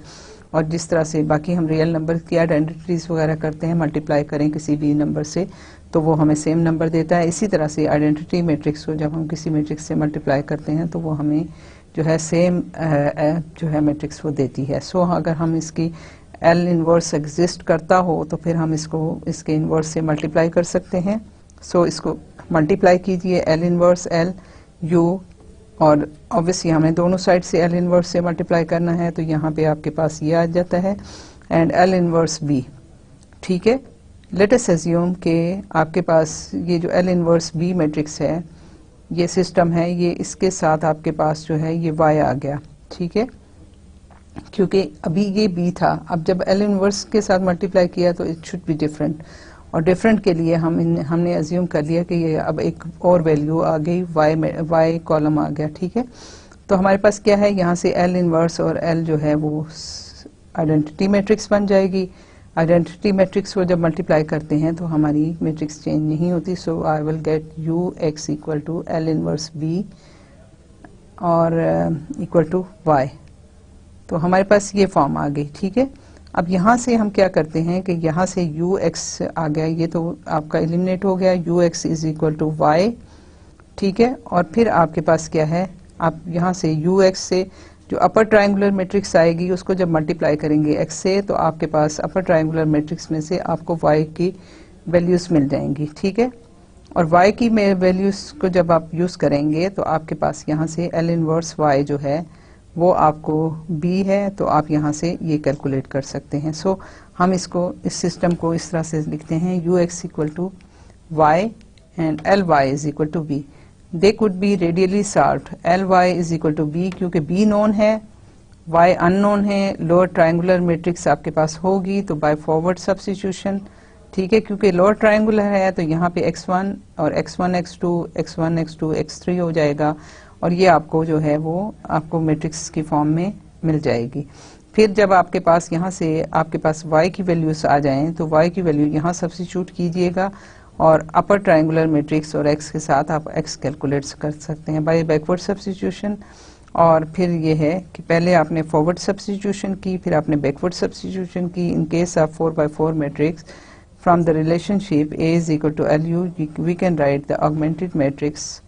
और जिस तरह से बाकी हम रियल नंबर की आइडेंटिटीज वगैरह करते हैं, मल्टीप्लाई करें किसी भी नंबर से तो वो हमें सेम नंबर देता है। इसी तरह से आइडेंटिटी मैट्रिक्स को जब हम किसी मैट्रिक्स से मल्टीप्लाई करते हैं तो वो हमें जो है सेम जो है मैट्रिक्स वो देती है। सो अगर हम इसकी L इनवर्स एग्जिस्ट करता हो तो फिर हम इसको इसके इनवर्स से मल्टीप्लाई कर सकते हैं। सो इसको मल्टीप्लाई कीजिए L इनवर्स L U, और ऑब्वियसली हमें दोनों साइड से L इनवर्स से मल्टीप्लाई करना है, तो यहाँ पे आपके पास ये आ जाता है एंड L इनवर्स B। ठीक है, लेट अस अज्यूम कि आपके पास ये जो L इनवर्स B मैट्रिक्स है, ये सिस्टम है, ये इसके साथ आपके पास जो है ये Y आ गया। ठीक है, क्योंकि अभी ये B था, अब जब L इनवर्स के साथ मल्टीप्लाई किया तो इट शुड बी डिफरेंट, और डिफरेंट के लिए हमने अज्यूम कर लिया कि ये अब एक और वैल्यू आ गई, y कॉलम आ गया। ठीक है, तो हमारे पास क्या है, यहाँ से L इनवर्स और L जो है वो आइडेंटिटी मैट्रिक्स बन जाएगी। आइडेंटिटी मैट्रिक्स को जब मल्टीप्लाई करते हैं तो हमारी मैट्रिक्स चेंज नहीं होती। So I will get Ux equal to L inverse B और इक्वल टू y। तो हमारे पास ये फॉर्म आ गई। ठीक है, अब यहाँ से हम क्या करते हैं कि यहाँ से Ux आ गया, ये तो आपका एलिमिनेट हो गया, Ux is equal to y। ठीक है, और फिर आपके पास क्या है, आप यहाँ से Ux से जो अपर ट्रायंगुलर मैट्रिक्स आएगी उसको जब मल्टीप्लाई करेंगे x से, तो आपके पास अपर ट्रायंगुलर मैट्रिक्स में से आपको y की वैल्यूज मिल जाएंगी। ठीक है, और y की वैल्यूज को जब आप यूज करेंगे तो आपके पास यहाँ से L इनवर्स y जो है वो आपको B है, तो आप यहाँ से ये कैलकुलेट कर सकते हैं। सो हम इसको इस सिस्टम को इस तरह से लिखते हैं, Ux equal to y and Ly is equal to B। They could be readily solved. Ly is equal to B क्योंकि B नोन है, y अननोन है, लोअर ट्रायंगुलर मैट्रिक्स आपके पास होगी तो बाय फॉरवर्ड सब्स्टिट्यूशन। ठीक है, क्योंकि लोअर ट्रायंगुलर है तो यहाँ पे x1 और x1 x2 x1 x2 x3 हो जाएगा, और ये आपको जो है वो आपको मैट्रिक्स की फॉर्म में मिल जाएगी। फिर जब आपके पास यहाँ से आपके पास y की वैल्यूज आ जाएं तो y की वैल्यू यहाँ सब्स्टिट्यूट कीजिएगा, और अपर ट्रायंगुलर मैट्रिक्स और x के साथ आप x कैलकुलेट कर सकते हैं बाय बैकवर्ड सब्स्टिट्यूशन। और फिर ये है कि पहले आपने फॉरवर्ड सब्स्टिट्यूशन की, फिर आपने बैकवर्ड सब्स्टिट्यूशन की। In case of 4x4 matrix from the relationship A is equal to LU, we can write the augmented matrix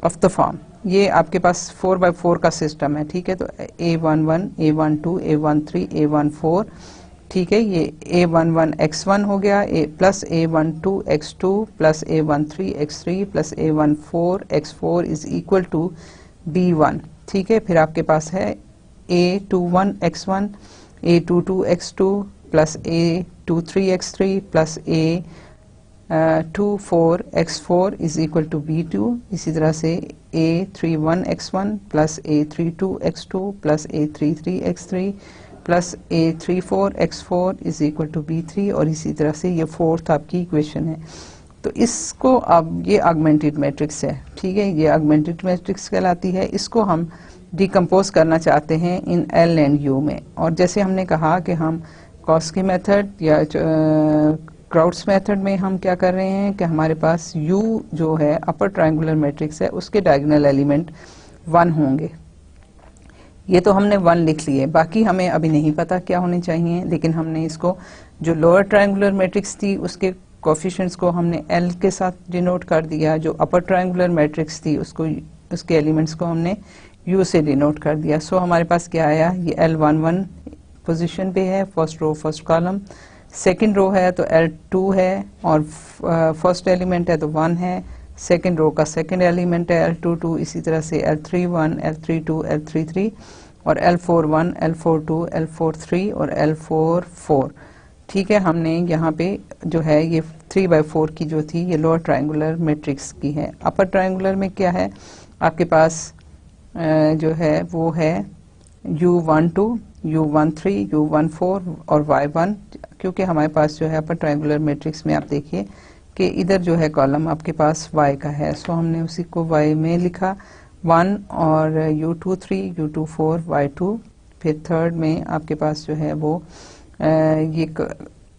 of the form. ये आपके पास 4x4 का सिस्टम है, ठीक है। तो A11, A12, A13, A14, ठीक है। ये A11 x1 हो गया, plus A12 x2 plus A13 x3 plus A14 x4 is equal to B1, ठीक है। फिर आपके पास है A21 x1, A22 x2 plus A23 x3 plus A24 x4 is equal to B2। इसी तरह से A31 x1 plus A32 x2 plus A33 x3 plus A34 x4 is equal to B3, और इसी तरह से ये फोर्थ आपकी इक्वेशन है। तो इसको अब ये ऑगमेंटेड मैट्रिक्स है, ठीक है। ये ऑगमेंटेड मैट्रिक्स कहलाती है। इसको हम डिकम्पोज करना चाहते हैं इन L एंड U में, और जैसे हमने कहा कि हम कॉस्की मेथड या क्राउड्स मेथड में हम क्या कर रहे हैं कि हमारे पास U जो है अपर ट्रायंगुलर मैट्रिक्स है, उसके डायगोनल एलिमेंट 1 होंगे। ये तो हमने 1 लिख लिए, बाकी हमें अभी नहीं पता क्या होने चाहिए, लेकिन हमने इसको जो लोअर ट्रायंगुलर मैट्रिक्स थी उसके कोफिशिएंट्स को हमने L के साथ डिनोट कर दिया, जो अपर ट्रायंगुलर मैट्रिक्स थी उसको उसके एलिमेंट्स को हमने U से डिनोट कर दिया। सो हमारे पास क्या आया, ये L11 पोजीशन पे है, first row first column. Second row है तो L2 है, और फर्स्ट एलिमेंट है तो 1 है। सेकंड रो का सेकंड एलिमेंट है L22, इसी तरह से L31, L32, L33 और L41, L42, L43 और L44, ठीक है। हमने यहाँ पे जो है ये 3x4 की जो थी ये लोअर ट्रायंगुलर मैट्रिक्स की है। अपर ट्रायंगुलर में क्या है आपके पास जो है वो है U12, U13, U14 और Y1, क्योंकि हमारे पास जो है अपर ट्रायंगुलर मैट्रिक्स में आप देखिए कि इधर जो है कॉलम आपके पास Y का है, सो हमने उसी को Y में लिखा 1, और U23, U24, Y2। फिर थर्ड में आपके पास जो है वो ये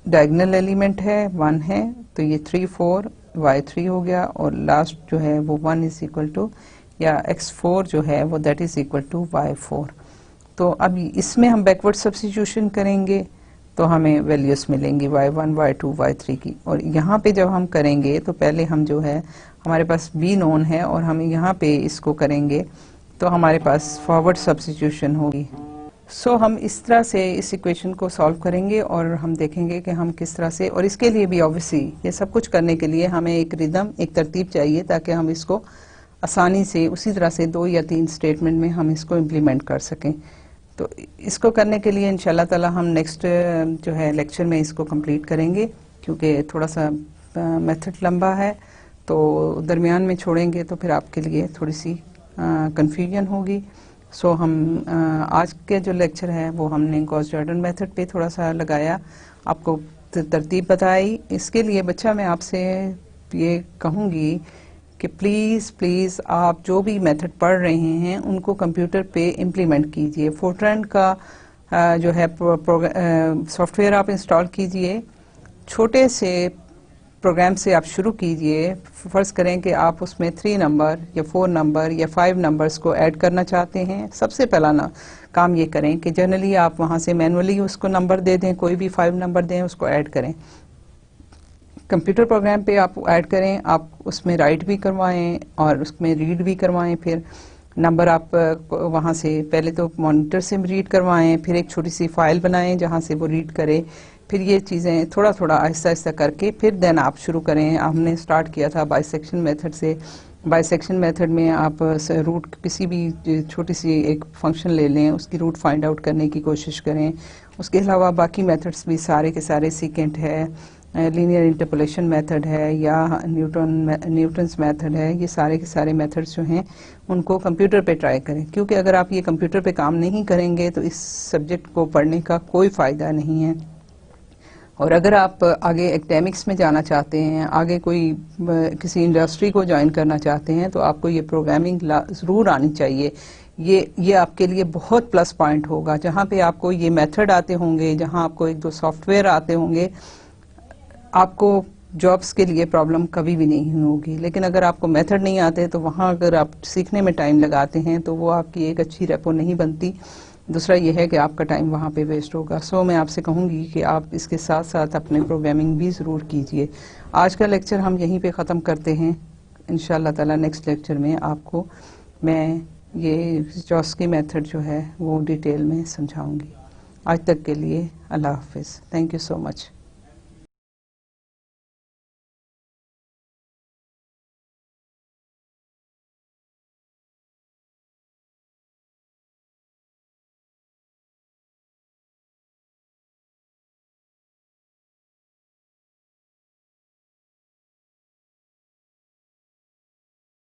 डायगोनल एलिमेंट है 1 है, तो ये 3, 4 Y3 हो गया, और लास्ट जो है वो 1 इज इक्वल टू या x4 जो है वो that is equal to Y4। तो अब इसमें हम बैकवर्ड सब्स्टिट्यूशन करेंगे तो हमें वैल्यूज मिलेंगी Y1, Y2, Y3 की, और यहाँ पे जब हम करेंगे तो पहले हम जो है हमारे पास B नोन है, और हम यहाँ पे इसको करेंगे तो हमारे पास फॉरवर्ड सब्स्टिट्यूशन होगी। सो हम इस तरह से इस इक्वेशन को सॉल्व करेंगे और हम देखेंगे कि हम किस तरह से, और इसके लिए भी ऑब्वियसली ये सब कुछ करने के लिए हमें एक रिदम, एक तरतीब चाहिए, ताकि हम इसको आसानी से उसी तरह से 2 या 3 स्टेटमेंट में हम इसको इम्प्लीमेंट कर सकें। तो इसको करने के लिए इंशाल्लाह ताला हम नेक्स्ट जो है लेक्चर में इसको कंप्लीट करेंगे, क्योंकि थोड़ा सा मेथड लंबा है, तो दरमियान में छोड़ेंगे तो फिर आपके लिए थोड़ी सी कंफ्यूजन होगी। सो हम आज के जो लेक्चर है वो हमने गॉस जॉर्डन मेथड पे थोड़ा सा लगाया, आपको तरतीब बताई। इसके लिए बच्चा मैं आपसे ये कहूँगी कि प्लीज़ आप जो भी मेथड पढ़ रहे हैं उनको कंप्यूटर पे इम्प्लीमेंट कीजिए। फोर्ट्रन का जो है सॉफ्टवेयर आप इंस्टॉल कीजिए, छोटे से प्रोग्राम से आप शुरू कीजिए। फ़र्ज़ करें कि आप उसमें 3 नंबर या 4 नंबर या 5 नंबर्स को ऐड करना चाहते हैं। सबसे पहला ना काम ये करें कि जनरली आप वहाँ से मैनुअली उसको नंबर दे दें, कोई भी 5 नंबर दें, उसको ऐड करें। कंप्यूटर प्रोग्राम पे आप ऐड करें, आप उसमें राइट भी करवाएं और उसमें रीड भी करवाएं। फिर नंबर आप वहाँ से पहले तो मॉनिटर से रीड करवाएं, फिर एक छोटी सी फाइल बनाएं जहाँ से वो रीड करे। फिर ये चीज़ें थोड़ा थोड़ा आहिस्ता आहिस्ता करके फिर देन आप शुरू करें। हमने स्टार्ट किया था बाइसेक्शन मेथड से। बाइसेक्शन मेथड में आप रूट किसी भी छोटी सी एक फंक्शन ले लें, उसकी रूट फाइंड आउट करने की कोशिश करें। उसके अलावा बाकी मेथड्स भी सारे के सारे सीकेंट है, लीनियर इंटरपोलेशन मेथड है या न्यूटन्स मेथड है, ये सारे के सारे मेथड्स जो हैं उनको कंप्यूटर पे ट्राई करें, क्योंकि अगर आप ये कंप्यूटर पे काम नहीं करेंगे तो इस सब्जेक्ट को पढ़ने का कोई फ़ायदा नहीं है। और अगर आप आगे एकेडमिक्स में जाना चाहते हैं, आगे कोई किसी इंडस्ट्री को ज्वाइन करना चाहते हैं, तो आपको ये प्रोग्रामिंग ज़रूर आनी चाहिए। ये आपके लिए बहुत प्लस पॉइंट होगा। जहाँ पे आपको ये मेथड आते होंगे, जहाँ आपको 1-2 सॉफ्टवेयर आते होंगे, आपको जॉब्स के लिए प्रॉब्लम कभी भी नहीं होगी। लेकिन अगर आपको मेथड नहीं आते तो वहाँ अगर आप सीखने में टाइम लगाते हैं तो वो आपकी एक अच्छी रेपो नहीं बनती। दूसरा ये है कि आपका टाइम वहाँ पे वेस्ट होगा। सो मैं आपसे कहूँगी कि आप इसके साथ साथ अपने प्रोग्रामिंग भी ज़रूर कीजिए। आज का लेक्चर हम यहीं पे ख़त्म करते हैं। इंशाअल्लाह ताला नेक्स्ट लेक्चर में आपको मैं ये चॉस्की मेथड जो है वो डिटेल में समझाऊंगी। आज तक के लिए अल्लाह हाफिज़। Thank you so much.